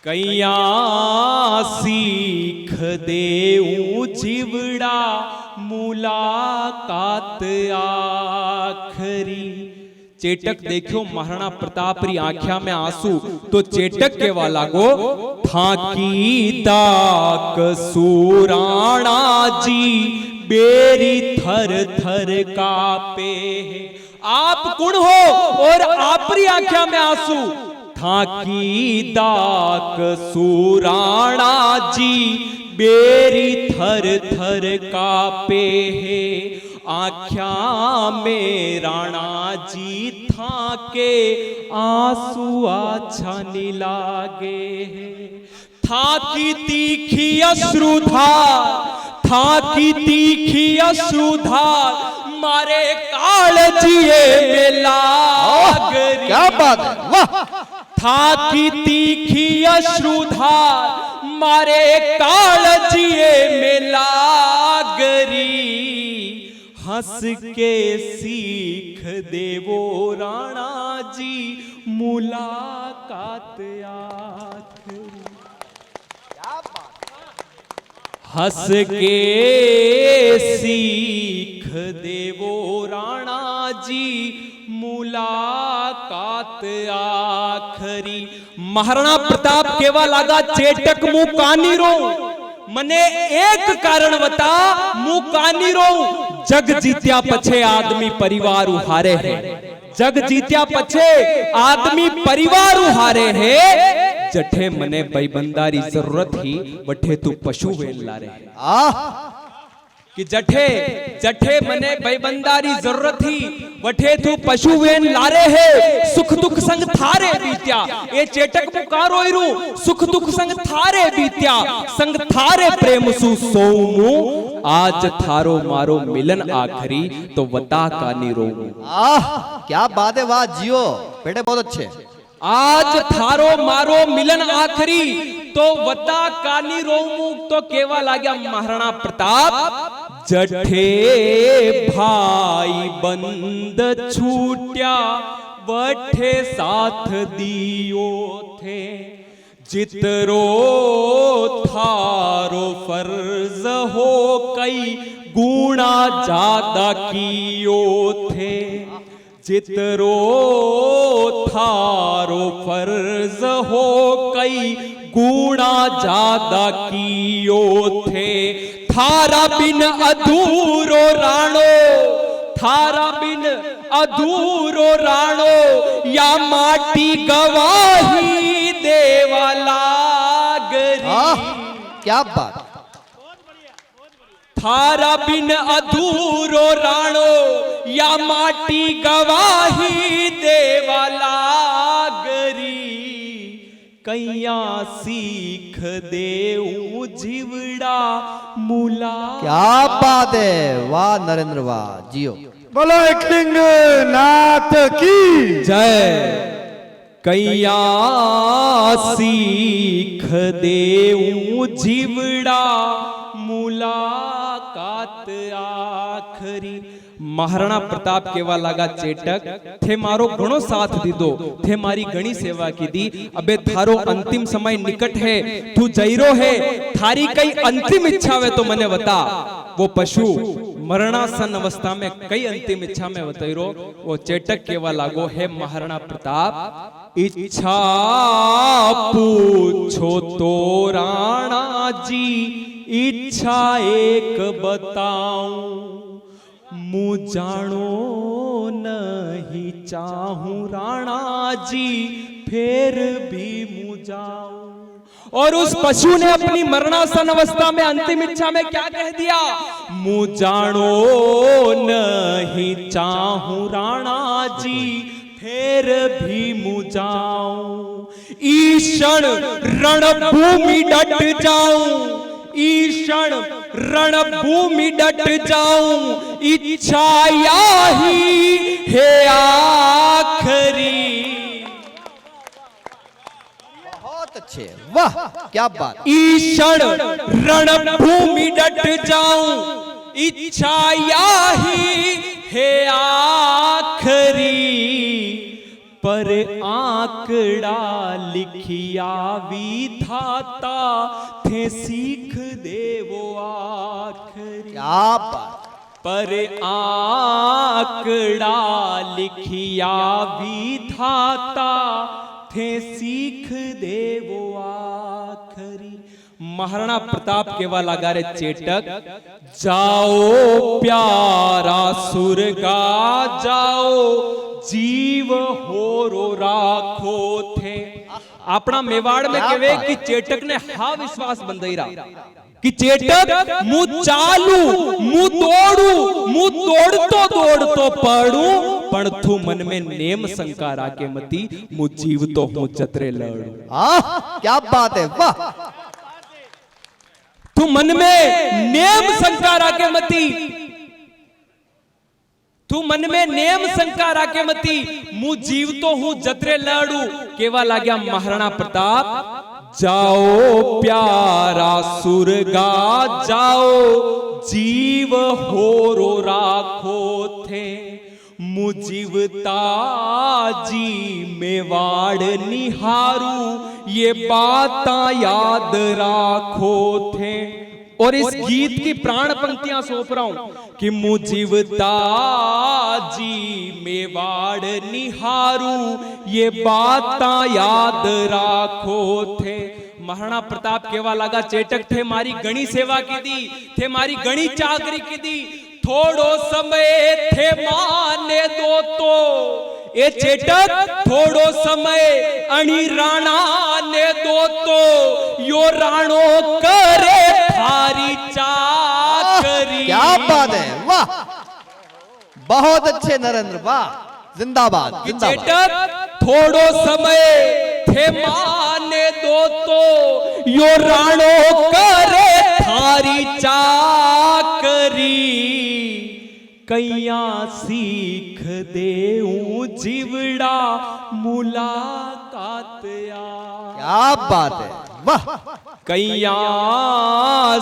कैया सीख देऊं जिवड़ा मुलाकात आखरी। चेटक देखो महाराणा प्रताप री आंखिया में आंसू तो चेटक के वाला गो थाकी दाक सुराणा जी, बेरी थर थर कापे। आप कुण हो और आपरी आंखिया में आंसू, थाकी दाक सुराणा जी, बेरी थर थर कापे है। आख्या में राणा जी थाके आंसू अच्छा नी लागे है। थाकी तीखी अश्रुधार, थाकी तीखी अश्रुधार, मारे कालजिए में लागरी। क्या बात है वाह। थाकी तीखी अश्रुधार, मारे कालजिए में लागरी। हंस के सीख देवो राणा जी, मुलाकात आखरी। हंस के सीख देवो राणा जी, मुलाकात आखरी। महाराणा प्रताप केवा लगा चेटक मु कानी रो, मने एक कारण बता मु कानी रो। जग जीत्या पछे आदमी परिवार उहारे है, जग जीत्या पछे आदमी परिवार उहारे है। जठे मने भाईबंदारी जरूरत ही वठे तू पशु वेल ला रे। कि जठे जठे मने भाईबंदारी जरूरत थी वठे तू पशु वेन लारे है सुख दुख संग थारे बीत्या ए चेटक पुकारो इरू सुख दुख संग थारे बीत्या संग थारे प्रेम सु सोमू आज थारो मारो मिलन आखरी तो वता का निरोमू। क्या बात है, वाह जियो बेटे, बहुत अच्छे। आज थारो मारो मिलन आखरी तो वता कानी रोमू तो केवा लाग्या महाराणा प्रताप जठे भाई बंद छूट्या वठे साथ दियो थे जितरो थारो फर्ज हो कई गुणा ज्यादा कियो थे जितरो थारो फर्ज हो कई गुणा ज्यादा कियो थे थारा बिन अधूरो राणो थारा बिन अधूरो राणो या माटी गवाही देवा लागरी। क्या बात, थारा बिन अधूरो राणो या माटी गवाही देवा लागरी कैया सीख देऊ जीवड़ा मूला। क्या बात है, वाह नरेंद्र, वाह जियो। बोलो एकलिंग नाथ की जय। कैया सीख देऊ जीवड़ा मुलाकात आखरी। महाराणा प्रताप केवा लागा चेटक थे मारो घणो साथ दीदो थे मारी घणी सेवा की दी अबे थारो अंतिम समय निकट है तू जईरो है थारी कई अंतिम इच्छा वे तो मने बता। वो पशु मरणासन अवस्था में कई अंतिम इच्छा में बतईरो वो चेटक केवा लागो है महाराणा प्रताप इच्छा पूछो तो राणा जी इच्छा एक बताऊं मु जानो नहीं चाहूं राणा जी फिर भी मु जाऊं। और उस पशु ने अपनी मरणासन अवस्था में अंतिम इच्छा में क्या कह दिया मु जानो नहीं चाहूं राणा जी फिर भी मु जाऊं। ईशण रणभूमि डट जाऊं ईशण रणभूमि डट जाऊं इच्छा याही है आखरी। बहुत अच्छे, वाह क्या बात। ईशण रणभूमि डट जाऊं इच्छा याही है आखरी पर आंकड़ा लिखिया विधाता थे सीख देवो आखरी। क्या बात। पर आंकड़ा लिखिया विधाता थे सीख देवो आखरी। महाराणा प्रताप केवा लगा रे चेटक जाओ प्यारा सुरगा जाओ जीव होरो राखो थे। अपना मेवाड़ में कहे कि चेटक ने हा विश्वास बंधईरा कि चेटक मु चालू मु दौड़तो पड़ू पण थू मन में नेम शंका राके मती मु जीवतो हूं चतरे लड़ू। क्या बात है, वाह। तू मन में नेम शंका राके मती तू मन में नेम शंका राके मती मु जीवतो हूं जतरे लड़ू। केवा लाग्या महाराणा प्रताप जाओ प्यारा सुरगा जाओ जीव होरो राखो थे मु जीवता जी मेवाड़ निहारू ये बाता याद राखो थे। और इस गीत की प्राण पंक्तियां सौंप रहा हूं कि मु जीवता जी मेवाड़ निहारू ये बाता याद राखो थे। महाराणा प्रताप केवा लगा चेटक थे मारी गणी सेवा की दी थे मारी गणी चाकरी की दी थोड़ो समय थे माने दो तो ए चेटक थोड़ो समय अणी राणा ने दो तो यो राणो करे थारी चाकरी। क्या बहुत अच्छे नरेंद्र, वाह, जिंदाबाद कि जिंदाबाद। चेटक थोड़ो समय थे माने दो तो यो राणो करे थारी चाकरी, कैया सीख देऊं जीवड़ा मुलाकात आ। क्या बात है, वाह। कैया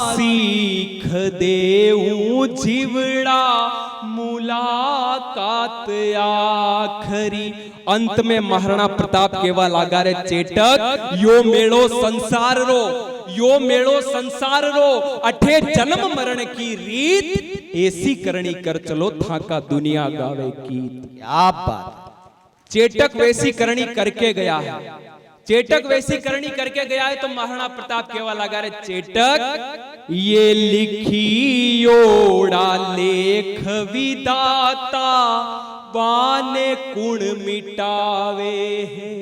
सीख देऊं जीवड़ा मुलाकात आखरी। अंत में महाराणा प्रताप केवा लागा रे चेटक, यो मेड़ो संसार रो, यो मेड़ो संसार रो, अठे जन्म मरण की रीत, ऐसी करनी कर चलो थाका दुनिया गावे गीत। क्या बात। चेटक वैसी करनी करके गया है, चेटक वैसी करनी करके गया है, तो महाराणा प्रताप केवा लगा रे चेटक, ये लिखी ओड़ा लेख विदाता वाने कुण मिटावे है।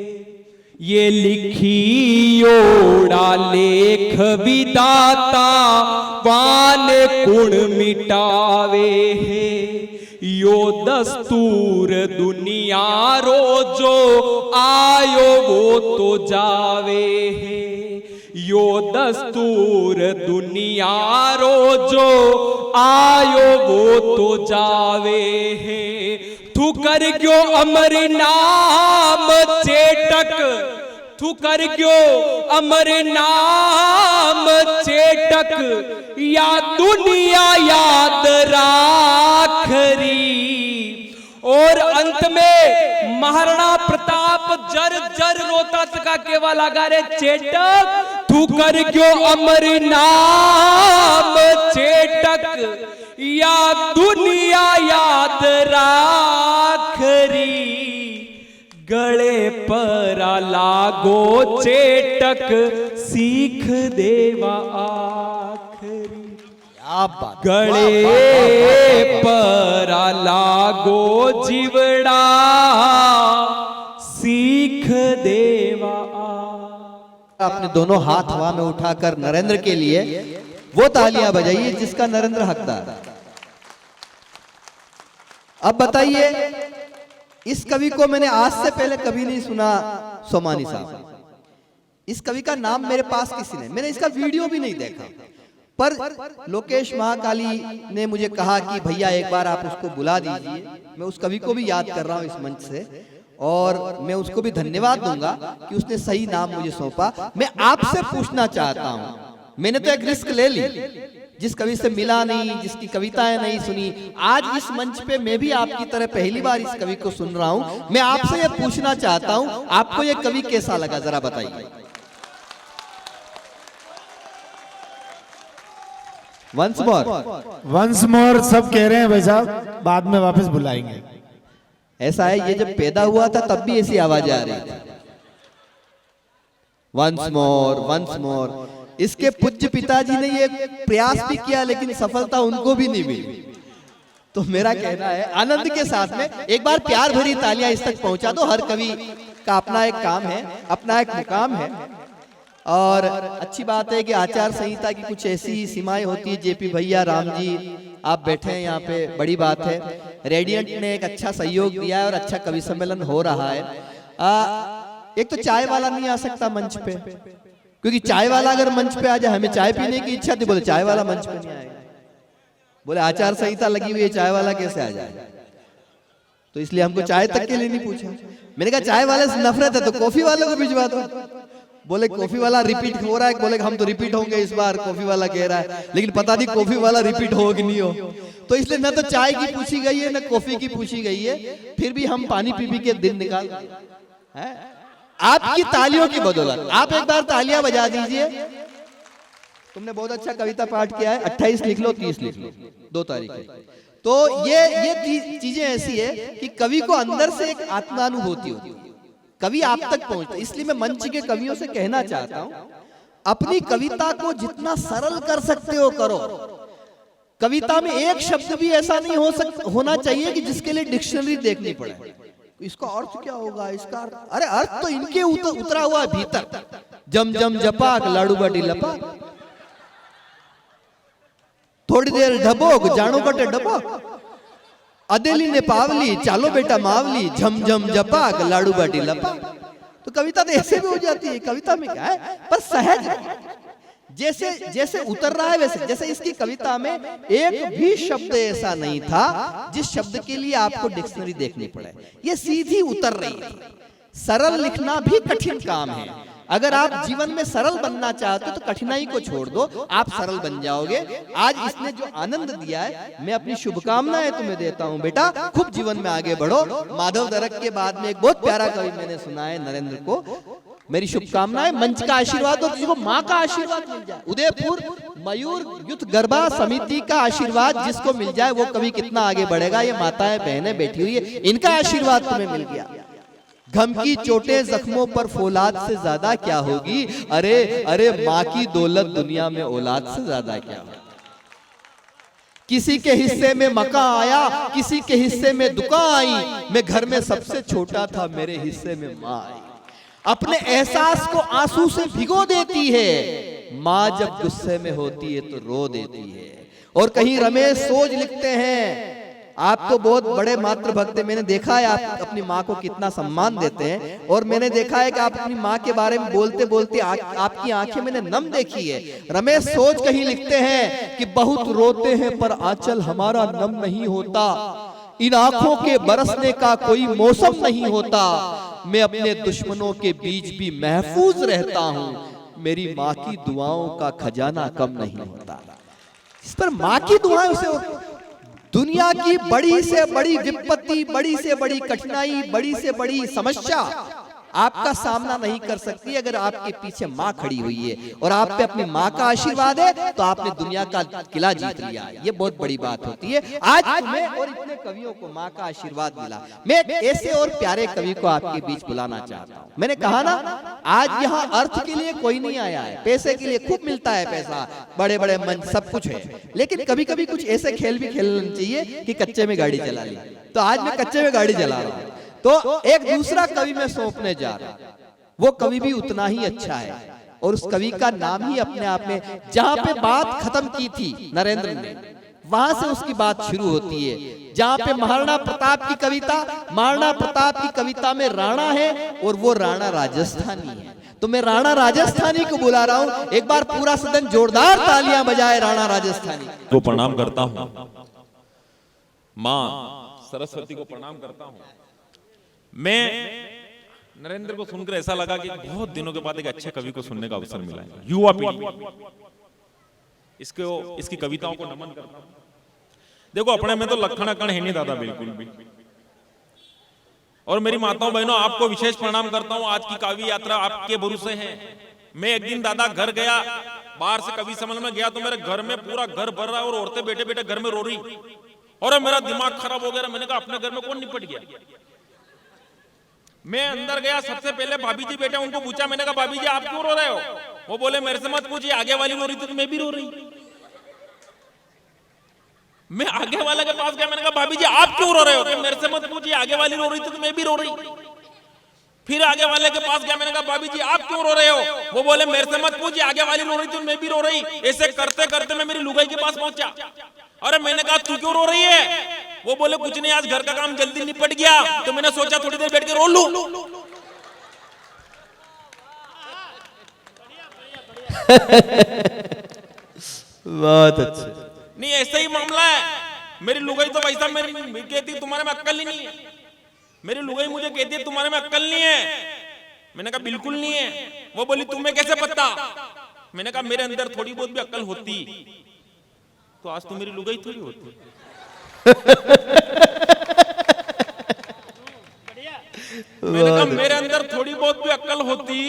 ये लिखी ओड़ा लेख विदाता वाने कुण मिटावे है। यो दस्तूर दुनिया रो जो आयो वो तो जावे है। यो दस्तूर दुनिया रो जो आयो वो तो जावे है। तू कर क्यों अमर नाम चेटक, तू कर क्यों अमर नाम चेटक, या दुनिया याद राखरी। और अंत में महाराणा प्रताप जर जर रोता तका केवा लगा रे चेटक, तू कर क्यों अमर नाम चेटक, या दुनिया याद राखरी। गले पर लागो चेटक सीख देवा आखरी। क्या बात। गले पर लागो जीवड़ा सीख देवा। अपने दोनों हाथ हवा में उठाकर नरेंद्र के लिए वो तालियां बजाइए जिसका नरेंद्र हकदार। अब बताइए, इस कवि को मैंने आज से पहले कभी नहीं सुना सोमानी साहब। इस कवि का नाम मेरे पास किसी ने, मैंने इसका वीडियो भी नहीं देखा, पर लोकेश महाकाली ने मुझे कहा कि भैया एक बार आप उसको बुला दीजिए। मैं उस कवि को भी याद कर रहा हूं इस मंच से, और मैं उसको भी धन्यवाद दूंगा कि उसने सही नाम मुझे सौंपा। मैं आपसे पूछना चाहता हूं, मैंने तो एक रिस्क ले ली, जिस कवि से मिला नहीं, जिसकी कविताएं नहीं सुनी, आज इस मंच पे मैं भी आपकी तरह पहली बार इस कवि को सुन रहा हूं। मैं आपसे ये पूछना चाहता हूं, आपको ये कवि कैसा लगा, जरा बताइए। वंस मोर सब कह रहे हैं भाई साहब, बाद में वापस बुलाएंगे। ऐसा है, ये जब पैदा हुआ था तब भी ऐसी आवाज आ रही थी, वंस मोर वंस मोर। इसके पूज्य पिताजी ने ये प्रयास भी किया, लेकिन सफलता उनको भी नहीं मिली। तो मेरा कहना है, आनंद के साथ में एक बार प्यार भरी तालियां इस तक पहुंचा दो। हर कवि का अपना एक काम है, अपना एक मुकाम है, और अच्छी बात है कि आचार संहिता की कुछ ऐसी सीमाएं होती है। जेपी भैया, राम जी, आप बैठे हैं यहाँ पे, बड़ी बात है। रेडियंट ने एक अच्छा सहयोग दिया है और अच्छा कवि सम्मेलन हो रहा है। एक तो चाय वाला नहीं आ सकता मंच पे, क्योंकि चाय वाला अगर मंच पे आ जाए, हमें चाय पीने की इच्छा थी, बोले चाय वाला मंच पे नहीं आएगा। बोले आचार संहिता लगी हुई है, चाय वाला कैसे आ जाए? तो इसलिए हमको चाय तक के लिए नहीं पूछा। मैंने कहा चाय वाले से नफरत है तो कॉफी वाले को भिजवा दो। बोले कॉफी वाला रिपीट हो रहा है, बोले हम तो रिपीट होंगे इस बार, कॉफी वाला कह रहा है, लेकिन पता नहीं कॉफी वाला रिपीट हो कि नहीं हो। तो इसलिए न तो चाय की पूछी गई है, न कॉफी की पूछी गई है, फिर भी हम पानी पी पी के दिन निकाल हैं। आपकी तालियों की बदौलत आप एक बार तालियां बजा दीजिए। तुमने बहुत अच्छा कविता पाठ किया है, 28 लिख लो, 30 लिख लो, 2 तारीख है। तो ये चीजें ऐसी है कि कवि को अंदर से एक आत्मानुभूति होती है, कवि आप तक पहुंचता है। इसलिए मैं मंच के कवियों से कहना चाहता हूं, अपनी कविता को जितना सरल कर सकते हो करो। कविता में एक शब्द भी ऐसा नहीं होना चाहिए कि जिसके लिए डिक्शनरी देखनी पड़े। इसका अर्थ क्या होगा, इसका अरे अर्थ तो इनके उतरा हुआ भीतर। जम जम जपाक लाडू बाटी लपाक, थोड़ी देर ढबोक जानो कटे डबोक। अदेली ने पावली, चालो बेटा मावली, झम झम जपाक, लाडू बाटी लपा। तो कविता तो ऐसे भी हो जाती है, कविता में क्या है, पर सहज जैसे जैसे उतर रहा है वैसे। जैसे इसकी कविता में एक भी शब्द ऐसा नहीं था जिस शब्द के लिए आपको डिक्शनरी देखनी पड़े, ये सीधी उतर रही है। सरल लिखना भी कठिन काम है। अगर आप जीवन में सरल बनना चाहते हो तो कठिनाई को छोड़ दो, आप सरल बन जाओगे। आज इसने जो आनंद दिया है, मैं अपनी शुभकामनाएं तुम्हें देता हूं बेटा, खूब जीवन में आगे बढ़ो। माधव दरक के बाद में एक बहुत प्यारा कवि मैंने सुना है नरेंद्र को, मेरी शुभकामनाएं, मंच का आशीर्वाद और जिसको माँ का आशीर्वाद मिल जाए। उदयपुर मयूर युद्ध गरबा समिति का आशीर्वाद जिसको मिल जाए वो कवि कितना आगे बढ़ेगा। ये माताएं बहनें बैठी हुई है, इनका आशीर्वाद तुम्हें मिल गया। घम की चोटें जख्मों पर फौलाद से ज्यादा क्या होगी, अरे अरे माँ की दौलत दुनिया में औलाद से ज्यादा क्या होगी। किसी के हिस्से में मकान आया, किसी के हिस्से में दुकान आई, मैं घर में सबसे छोटा था, मेरे हिस्से में माँ आई। अपने एहसास को आंसू से भिगो देती है, माँ जब गुस्से में होती है तो रो देती है। और कहीं रमेश सोज लिखते हैं, आप तो बहुत बड़े मातृभक्त हैं, मैंने देखा है आप अपनी माँ को कितना सम्मान देते हैं, और मैंने देखा है कि आप अपनी माँ के बारे में बोलते बोलते आपकी आंखें मैंने नम देखी है। रमेश सोच कहीं लिखते हैं कि बहुत रोते हैं पर आंचल हमारा नम नहीं होता, इन आंखों के बरसने का कोई मौसम नहीं होता, मैं अपने दुश्मनों के बीच भी महफूज रहता हूं, मेरी माँ की दुआओं का खजाना कम नहीं होता। इस पर माँ की दुआएं से दुनिया की बड़ी से बड़ी विपत्ति, बड़ी से बड़ी कठिनाई, बड़ी से बड़ी समस्या आपका सामना नहीं कर सकती अगर आपके पीछे माँ खड़ी हुई है और आप पे अपनी माँ का आशीर्वाद है, तो आपने दुनिया का किला जीत लिया है। ये बहुत बड़ी बात होती है। आज तुम्हें और इतने कवियों को माँ का आशीर्वाद मिला। मैं ऐसे और प्यारे कवि को आपके बीच बुलाना चाहता हूँ। मैंने कहा ना, आज यहाँ अर्थ के लिए कोई नहीं आया है, पैसे के लिए खूब मिलता है पैसा, बड़े बड़े मंच सब कुछ है, लेकिन कभी कभी कुछ ऐसे खेल भी खेलना चाहिए कि कच्चे में गाड़ी चला ली। तो आज मैं कच्चे में गाड़ी चला रहा हूँ, तो एक दूसरा कवि मैं सौंपने जा रहा हूं। वो कवि भी उतना ही अच्छा है, और उस कवि का नाम ही अपने आप में, जहां पे बात खत्म की थी नरेंद्र ने, वहां से उसकी बात शुरू होती है। जहां पे महाराणा प्रताप की कविता, महाराणा प्रताप की कविता में राणा है और वो राणा राजस्थानी है। तो मैं राणा राजस्थानी को बुला रहा हूं, एक बार पूरा सदन जोरदार तालियां बजाए राणा राजस्थानी को प्रणाम करता हूं, मां सरस्वती को प्रणाम करता हूं। मैं नरेंद्र को सुनकर ऐसा लगा कि बहुत दिनों के बाद एक अच्छे कवि को सुनने का अवसर मिला है। युवा पीढ़ी इसकी कविताओं को नमन करता हूं। देखो, अपने में तो लखन अकड़ है नहीं दादा, बिल्कुल भी। और मेरी माताओं बहनों, आपको विशेष प्रणाम करता हूं। आज की काव्य यात्रा आपके भरोसे है। मैं एक दिन दादा घर गया, बाहर से कवि सम्मेलन में गया, तो मेरे घर में पूरा घर भर रहा है और औरतें बैठे बैठे घर में रो रही, और मेरा दिमाग खराब हो गया। मैंने कहा अपने घर में कौन निपट गया। मैं अंदर गया, सबसे पहले भाभी जी बैठे, उनको पूछा, मैंने कहा भाभी जी आप क्यों रो रहे हो। वो बोले मेरे से मत पूछिए, आगे वाली रो रही थी तो मैं भी रो रही। मैं आगे वाले के पास गया, मैंने कहा भाभी जी आप क्यों रो रहे हो। तो मेरे से मत पूछिए, आगे वाली रो रही थी तो मैं भी रो रही। फिर आगे वाले के पास गया, मैंने कहा भाभी जी आप क्यों रो रहे हो। वो बोले मेरे से मत पूछिए, आगे वाली रो रही थी तो मैं भी रो रही। ऐसे करते करते मैं मेरी लुगाई के पास पहुंचा। अरे मैंने कहा तू क्यों रो रही है। वो बोले कुछ नहीं, आज घर का काम जल्दी निपट गया, तो मैंने सोचा थोड़ी देर बैठ के रो लूं। बहुत अच्छे। नहीं, ऐसा ही मामला है। मेरी लुगाई तो वैसा मेरी कहती तुम्हारे में अक्ल ही नहीं है। मेरी लुगाई मुझे कहती है तुम्हारे में अक्ल नहीं है। मैंने कहा बिल्कुल नहीं है। वो बोली तुम्हें कैसे पता। मैंने कहा मेरे अंदर थोड़ी बहुत भी अक्ल होती तो आज तो मेरी लुगाई थोड़ी होती। मैंने कहा मेरे अंदर थोड़ी बहुत भी अक्ल होती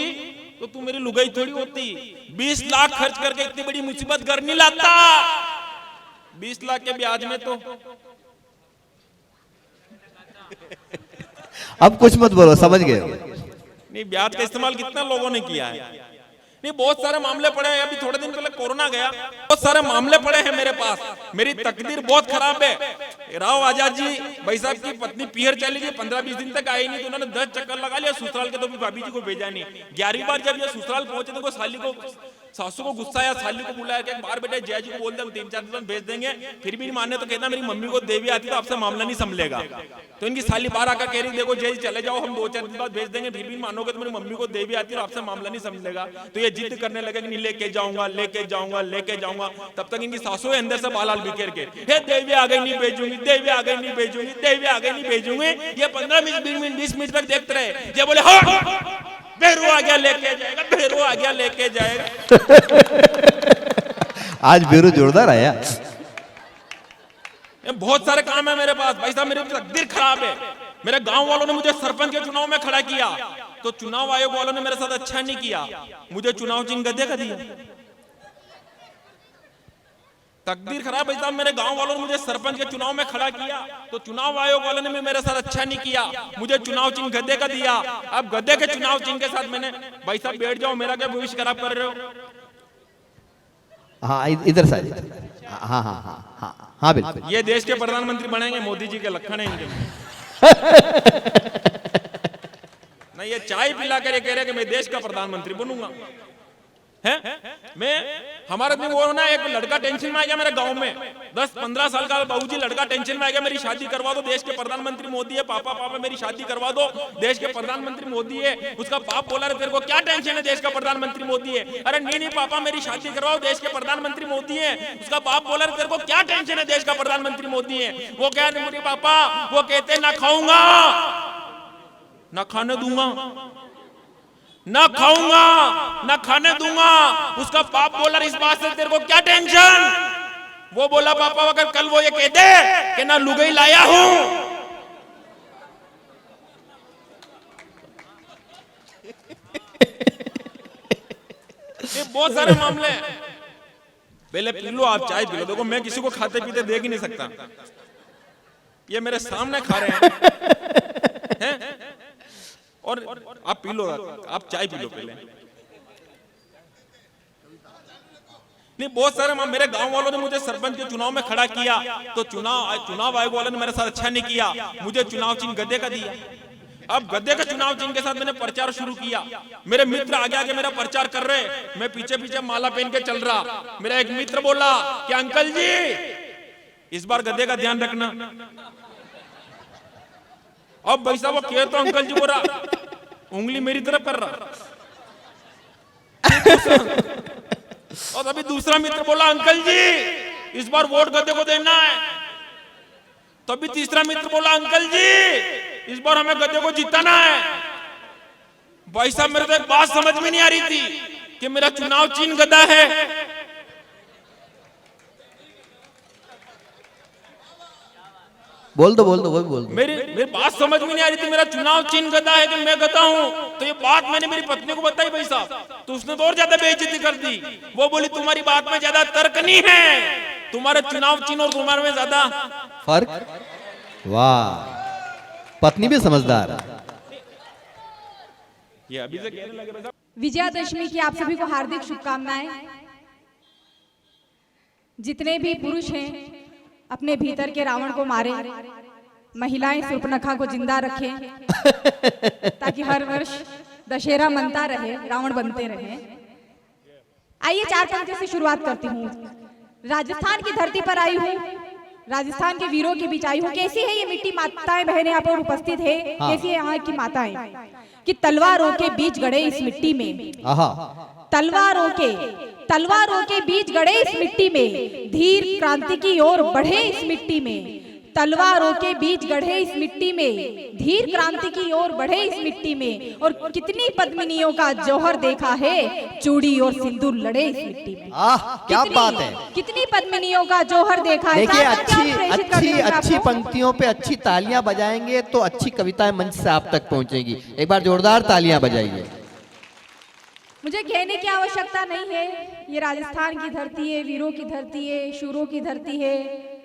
तो तू मेरी लुगाई थोड़ी होती। 20 लाख खर्च करके इतनी बड़ी मुसीबत घर नहीं लाता। 20 लाख के ब्याज में तो अब कुछ मत बोलो, समझ गए। नहीं, ब्याज का इस्तेमाल कितना लोगों ने किया है। नहीं, बहुत सारे मामले पड़े हैं। अभी थोड़े दिन पहले कोरोना गया, बहुत सारे मामले पड़े हैं मेरे पास। मेरी तकदीर बहुत खराब है। राव आजाद जी भाई साहब की पत्नी पीहर चली गई, 15-20 दिन तक आई नहीं, तो उन्होंने 10 चक्कर लगा लिया ससुराल के, तो भी भाभी जी को भेजा नहीं। 11वीं बार जब ये ससुराल पहुंचे तो साली को सासू को गुस्सा आया, साली को बुलाया कि बाहर बेटे जय जी को बोल दे 3-4 दिन भेज देंगे, फिर भी नहीं माने तो कहना मेरी मम्मी को देवी आती तो आपसे मामला नहीं संभलेगा। तो इनकी साली बाहर आकर कह रही देखो जय जी चले जाओ, हम 2-4 दिन बाद भेज देंगे, फिर भी नहीं मानोगे तो मेरी मम्मी को देवी आती है आपसे मामला नहीं संभलेगा। तो ये जिद करने लगे कि नहीं लेके जाऊंगा लेके जाऊंगा लेके जाऊंगा। तब तक इनकी सासू अंदर से बालाल बिखेर के हे देवी आ गई नहीं भेजूंगी, देवी आ गई नहीं भेजूंगी, देवी आ गई नहीं भेजूंगी। ये 15-20 मिनट तक देखते रहे। ये बोले हाँ भैरू आ गया लेके जाएगा, भैरू आ गया लेके जाएगा। आज बेरू जोरदार आया। बहुत सारे काम है मेरे पास भाई साहब, मेरी तकदीर खराब है। मेरे गांव वालों ने मुझे सरपंच के चुनाव में खड़ा किया तो चुनाव आयोग वालों ने मेरे साथ अच्छा नहीं किया, मुझे चुनाव चिन्ह गद्दे का दिया। तकदीर खराब भाई साहब, मेरे गांव वालों ने मुझे सरपंच के चुनाव में खड़ा किया तो चुनाव आयोग वालों ने भी मेरे साथ अच्छा नहीं किया, मुझे चुनाव चिन्ह गद्दे का दिया। अब गद्दे के चुनाव चिन्ह के साथ मैंने भाई साहब बैठ जाओ, मेरा क्या भविष्य खराब कर रहे हो। हाँ इधर से हाँ हाँ हाँ हाँ हाँ बिल्कुल। ये देश के प्रधानमंत्री बनेंगे, मोदी जी के लक्षण है इनके। नहीं ये चाय पिला कर ये कह रहे कि मैं देश का प्रधानमंत्री बनूंगा है। मैं हमारे दिन वो ना एक लड़का टेंशन में आ गया मेरे गांव में, 10-15 साल का बाबूजी लड़का टेंशन में आ गया, मेरी शादी करवा दो, देश के प्रधानमंत्री मोदी है, पापा पापा मेरी शादी करवा दो, देश के प्रधानमंत्री मोदी है। उसका बाप बोला रे तेरे को क्या टेंशन है, देश का प्रधानमंत्री मोदी है। अरे नहीं नहीं पापा मेरी शादी करवाओ, देश के प्रधानमंत्री मोदी है। उसका बाप बोला रे तेरे को क्या टेंशन है, देश का प्रधानमंत्री मोदी है। वो क्या मेरे पापा वो कहते ना खाऊंगा ना खाने दूंगा, ना खाऊंगा ना खाने दूंगा। उसका बाप बोला इस बात से तेरे को क्या टेंशन। वो बोला पापा अगर कल वो ये कह दे कि ना लुगाई लाया हूं, ये बहुत सारे मामले हैं। पहले पी लो आप चाय पी लो। देखो मैं किसी को खाते पीते देख ही नहीं सकता, ये मेरे सामने खा रहे हैं और आप पी लो, आप चाय पी लो पहले। नहीं बहुत सारे मेरे गांव वालों ने मुझे सरपंच के चुनाव में खड़ा किया तो चुनाव आयोग वालों ने मेरे साथ अच्छा नहीं किया, मुझे चुनाव चिन्ह गद्दे का दिया। अब गद्दे के चुनाव चिन्ह के साथ मैंने प्रचार शुरू किया। मेरे मित्र आगे आगे मेरा प्रचार कर रहे, मैं पीछे पीछे माला पहन के चल रहा। मेरा एक मित्र बोला कि अंकल जी इस बार गद्दे का ध्यान रखना। अब भाई साहब वो कह तो अंकल जी बोला, उंगली मेरी तरफ कर रहा। और अभी दूसरा मित्र बोला अंकल जी इस बार वोट गद्दे को देना है। तो अभी तीसरा मित्र बोला अंकल जी इस बार हमें गद्दे को जिताना है। भाई साहब मेरे को एक बात समझ में नहीं आ रही थी कि मेरा चुनाव चिन्ह गद्दा है। बोल दो वो भी बोल दो। मेरी बात समझ में नहीं आ रही थी, मेरा चुनाव चिन्ह गद्दा है कि मैं गद्दा हूं। तो ये बात मैंने मेरी पत्नी को बताई भाई साहब, तो उसने तो और ज्यादा बेइज्जती कर दी। वो बोली तुम्हारी बात में ज्यादा तर्क नहीं है, तुम्हारे चुनाव चिन्ह और तुम्हारे में ज्यादा फर्क। वाह पत्नी भी समझदार। ये अभी से कहने लगे भाई साहब। विजयादशमी की आप सभी को हार्दिक शुभकामनाएं। जितने भी पुरुष हैं अपने भीतर के रावण को मारे, महिलाएं शूर्पणखा को जिंदा रखें ताकि हर वर्ष दशहरा मनता रहे, रावण बनते रहे। आइए 4 पंक्तियों से शुरुआत करती हूँ। राजस्थान की धरती पर आई हूँ, राजस्थान के वीरों के बीच आई हूँ। कैसी है ये मिट्टी, माताएं बहनें यहाँ पर उपस्थित है। कैसी है यहाँ की माताएं कि तलवारों के बीच गड़े इस मिट्टी में, तलवारों के बीच गड़े इस मिट्टी में, धीर क्रांति की ओर बढ़े इस मिट्टी में। तलवारों के बीच गढ़े इस मिट्टी में, धीर क्रांति की ओर बढ़े इस मिट्टी में। और कितनी पद्मिनियों का जौहर देखा है, चूड़ी और सिंदूर लड़े इस मिट्टी में। क्या बात है, कितनी पद्मिनियों का जौहर देखा है। देखिए अच्छी पंक्तियों पे अच्छी तालियां बजाएंगे तो अच्छी कविताएं मंच से आप तक पहुंचेगी। एक बार जोरदार तालियां बजाइए। मुझे कहने की आवश्यकता नहीं है, ये राजस्थान की धरती है, वीरों की धरती है, शूरों की धरती है।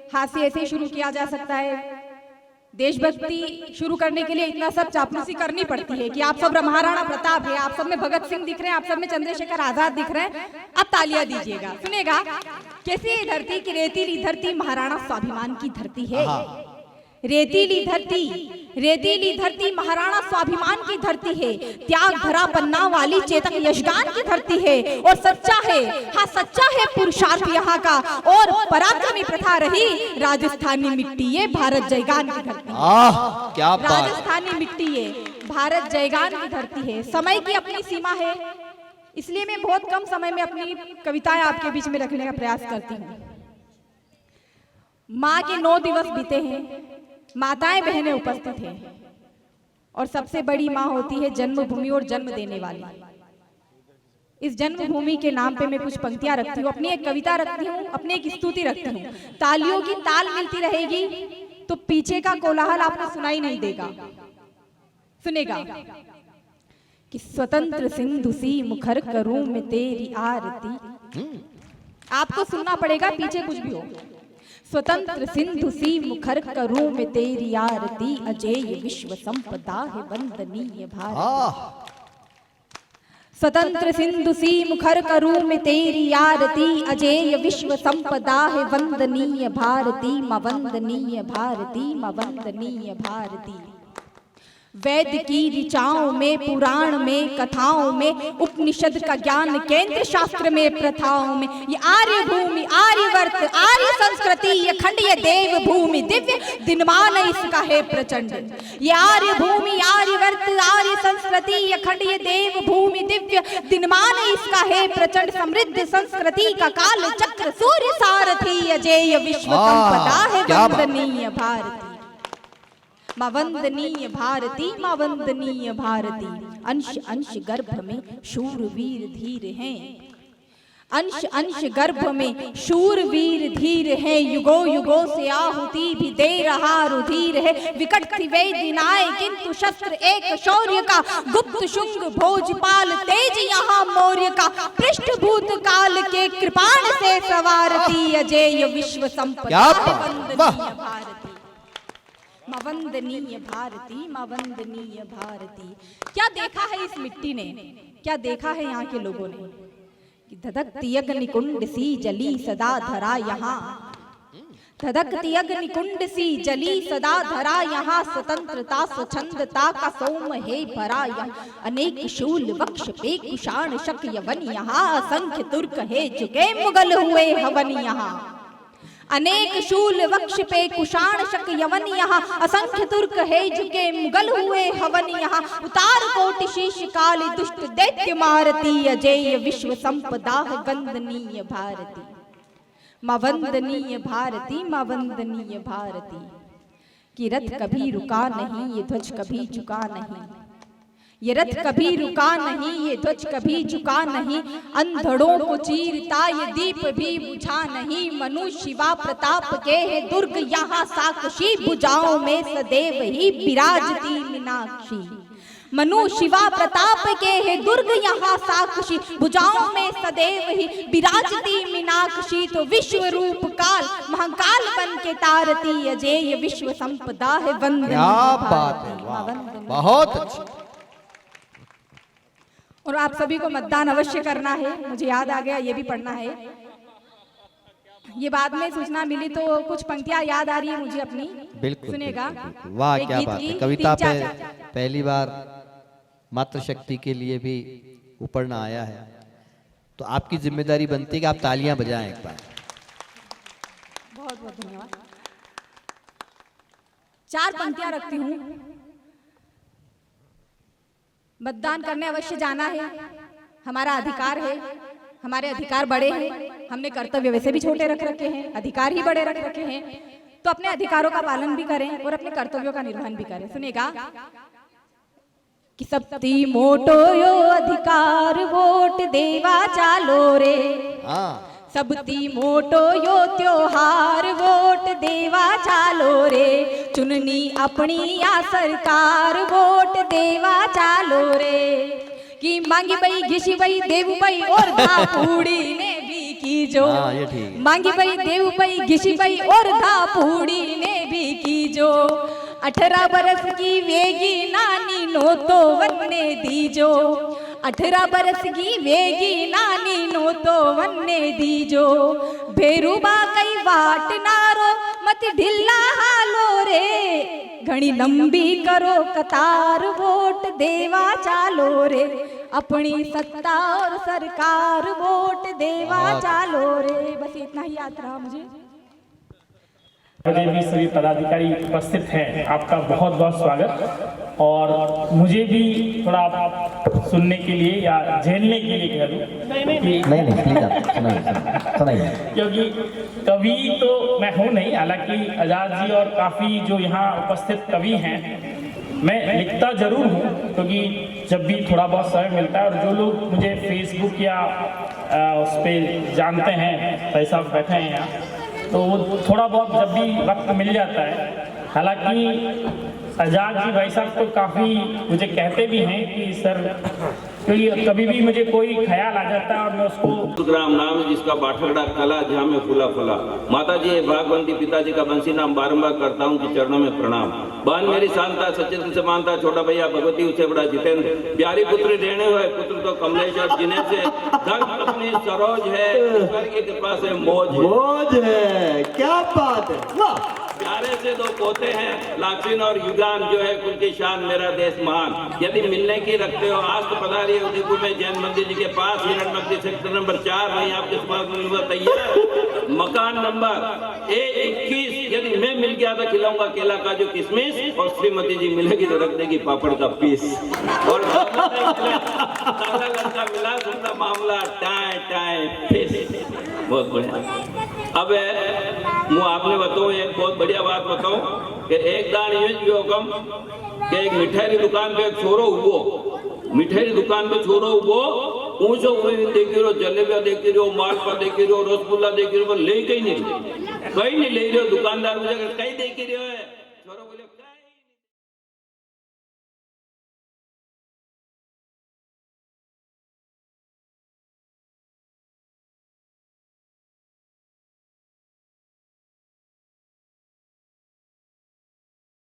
हाथ से ऐसे शुरू किया जा सकता है। देशभक्ति शुरू करने के लिए इतना सब चापलूसी करनी पड़ती है कि आप सब महाराणा प्रताप है, आप सब में भगत सिंह दिख रहे हैं, आप सब में चंद्रशेखर आजाद दिख रहे हैं। अब तालियां दीजिएगा, सुनेगा कैसी धरती की रेतीली धरती महाराणा स्वाभिमान की धरती है। रेतीली धरती महाराणा स्वाभिमान की धरती है, त्याग धरा पन्ना वाली चेतक यशगान की धरती है। और सच्चा है पुरुषार्थ यहाँ का, और पराक्रमी प्रथा रही राजस्थानी मिट्टी ये भारत जयगान की धरती है। क्या बात। राजस्थानी मिट्टी ये भारत जयगान की धरती है। समय की अपनी सीमा है, इसलिए मैं बहुत कम समय में अपनी कविताएं आपके बीच में रखने का प्रयास करती हूँ। माँ के 9 दिवस बीते हैं, माताएं बहनें उपस्थित हैं, और सबसे बड़ी माँ होती है जन्मभूमि और जन्म देने वाली। इस जन्मभूमि के नाम पे मैं कुछ पंक्तियां रखती हूँ, अपनी एक कविता रखती हूँ, अपनी एक स्तुति रखती हूँ। तालियों की ताल मिलती रहेगी तो पीछे का कोलाहल आपको सुनाई नहीं देगा, सुनेगा कि स्वतंत्र सिंधु सी मुखर करूं मैं तेरी आरती। आपको सुनना पड़ेगा पीछे कुछ भी हो। स्वतंत्र सिंधु सी मुखर करूं मैं तेरी आरती, अजेय विश्व संपदा है वंदनीय भारत। स्वतंत्र सिंधु सी मुखर करूं मैं तेरी आरती, अजेय विश्व संपदा है वंदनीय भारती, मां वंदनीय भारती, मां वंदनीय भारती। वेद की ऋचाओं में, पुराण में, कथाओं में, उपनिषद का ज्ञान केंद्र, शास्त्र में, प्रथाओं में, ये आर्य भूमि, आर्यवर्त, आर्य संस्कृति, ये खंड, ये देव भूमि, दिव्य दिनमान इसका है प्रचंड। ये आर्य भूमि, आर्यवर्त, आर्य संस्कृति, ये खंड, ये देव भूमि, दिव्य दिनमान इसका है प्रचंड। समृद्ध संस्कृति का काल चक्र, सूर्य सारथी, अजेय विश्व संपदा है वंदनीय भारती, मां वंदनीय भारती, मां वंदनीय भारती। अंश अंश गर्भ में शूरवीर धीर हैं, अंश अंश गर्भ में शूरवीर धीर है, युगो युगो से आहुति भी दे रहा रुधिर है। विकट त्रिवेदिनाए किंतु शस्त्र एक शौर्य का, गुप्त शुंग भोजपाल तेज यहाँ मौर्य का, पृष्ठभूत काल के कृपाण से सवारती, अजेय विश्व संपदा वंदनीय भारती, मां वंदनीय भारती, मां वंदनीय भारती। क्या देखा है इस मिट्टी ने, क्या देखा है यहाँ के लोगों ने कि धधकती अग्निकुंड सी जली सदा धरा यहाँ, धधकती अग्निकुंड सी जली सदा धरा यहाँ, स्वतंत्रता स्वच्छंदता का सोम है भरा यहाँ। अनेक शूल वक्ष पे कुषाण शक यवन यहाँ, असंख्य तुर्क है झुके मुगल हुए हवन यहाँ। अनेक शूल वक्ष पे कुषाण शक यवन यहाँ, असंख्य तुर्क है झुके मुगल हुए हवन यहाँ। उतार कोटि शीश काल दुष्ट दैत्य मारती, अजेय विश्व संपदा है वंदनीय भारती, मां वंदनीय भारती, मां वंदनीय भारती। कि रथ कभी रुका नहीं, ये ध्वज कभी झुका नहीं, ये रथ कभी रुका नहीं, ये ध्वज कभी झुका नहीं। अंधड़ों को चीरता ये दीप भी बुझा नहीं, मनु शिवा प्रताप के है दुर्ग यहाँ साक्षी, भुजाओं में सदैव ही विराजती मीनाक्षी। मनु शिवा प्रताप के है दुर्ग यहाँ साक्षी, भुजाओं में सदैव ही विराजती मीनाक्षी। तो विश्व रूप काल महाकाल बन के तारती, अजेय विश्व संपदा है वंदनीय। क्या बात है, वाह, बहुत अच्छी। और आप सभी को मतदान अवश्य करना है, मुझे याद आ गया ये भी पढ़ना है। ये बाद में सूचना मिली तो कुछ पंक्तियां याद आ रही है मुझे अपनी, बिल्कुल सुनेगा। बिल्कुल। वाह क्या बात है, कविता पे पहली बार मातृशक्ति के लिए भी उपरना आया है, तो आपकी जिम्मेदारी बनती है कि आप तालियां बजाएं एक बार। बहुत बहुत धन्यवाद। 4 पंक्तियां रखती हूँ। मतदान करने अवश्य जाना है, हमारा अधिकार है, हमारे अधिकार बड़े हैं, हमने कर्तव्य वैसे भी छोटे रख रखे हैं, अधिकार ही बड़े रख रखे हैं, तो अपने अधिकारों का पालन भी करें और अपने कर्तव्यों का निर्वहन भी करें। सुनेगा कि सप्ती मोटो यो अधिकार वोट देवा चालो रे, सबती मोटो यो त्योहार वोट देवा चालो रे, चुननी अपनी या सरकार वोट देवा चालो रे। कि मांगी बई घिसी बई देव बई और धापूड़ी ने भी की जो, मांगी बई देव बई घिसी बई और धापूड़ी ने भी की जो। 18 बरस की वेगी नानी नो तो वन्ने दीजो, 18 बरस की वेगी नानी नो तो वन्ने दीजो भेरूबा कई वाट नारो मत ढिल्ला हालो रे घणी लंबी करो कतार वोट देवा चालो रे अपनी सत्ता और सरकार वोट देवा चालो रे। बस इतना ही याद रहा मुझे। मुझे भी सभी पदाधिकारी उपस्थित हैं, आपका बहुत बहुत स्वागत। और मुझे भी थोड़ा सुनने के लिए या झेलने के लिए कह दूं क्योंकि कवि तो मैं हूँ नहीं, हालांकि आजाद जी और काफ़ी जो यहाँ उपस्थित कवि हैं, मैं लिखता जरूर हूँ क्योंकि जब भी थोड़ा बहुत समय मिलता है। और जो लोग मुझे फेसबुक या उस पर जानते हैं, भाई साहब बैठे हैं यहाँ, तो वो थोड़ा बहुत जब भी वक्त मिल जाता है। हालांकि आजाद जी भाई साहब तो काफ़ी मुझे कहते भी हैं कि सर, क्योंकि कभी भी मुझे कोई ख्याल आ जाता है और मैं उसको ग्राम नाम जिसका बाठगड़ा कला जहाँ में फूला फूला। माता जी भागवंती, पिताजी का बंसी नाम बारंबार करता हूँ कि चरणों में प्रणाम। बहन मेरी शांता, सचिन से मानता, छोटा भैया भगवती उससे बड़ा जितेंद्र। प्यारी पुत्री देने हुए पुत्र तो कमलेश और जिन्हें से धन अपनी सरोज है, ईश्वर की कृपा से मौज है। क्या बात है। प्यारे से दो पोते हैं, लाक्षिन और युगान, जो है कुल की शान, मेरा देश महान। यदि मिलने की रखते हो आज तो पधारिए उदयपुर में जैन मंदिर जी के पास, हिरणमती सेक्टर नंबर 4, वहीं आपके पास तैयार। मकान नंबर A21। यदि मैं मिल गया तो खिलाऊंगा केला काजू किशमिश, और श्रीमती जी मिलेगी तो रख देगी पापड़ का पीस। और ताला लड़का मिला, सुनता मामला टाए टाए फिश। बहुत बढ़िया। अब मैं आपने बताऊं एक बहुत बढ़िया बात बताऊं कि एक दान ये हुक्म कि एक मिठाई दुकान पे एक छोरो उबो, मिठाई दुकान पे छोरो उबो, ऊंचो देखी रहो, जलेबिया देखी रहो, मालपा देखी रहो, रसगुल्ला देखी रहो, ले कहीं नहीं ले रहे हो। दुकानदार मुझे कहीं देखी रहे हो।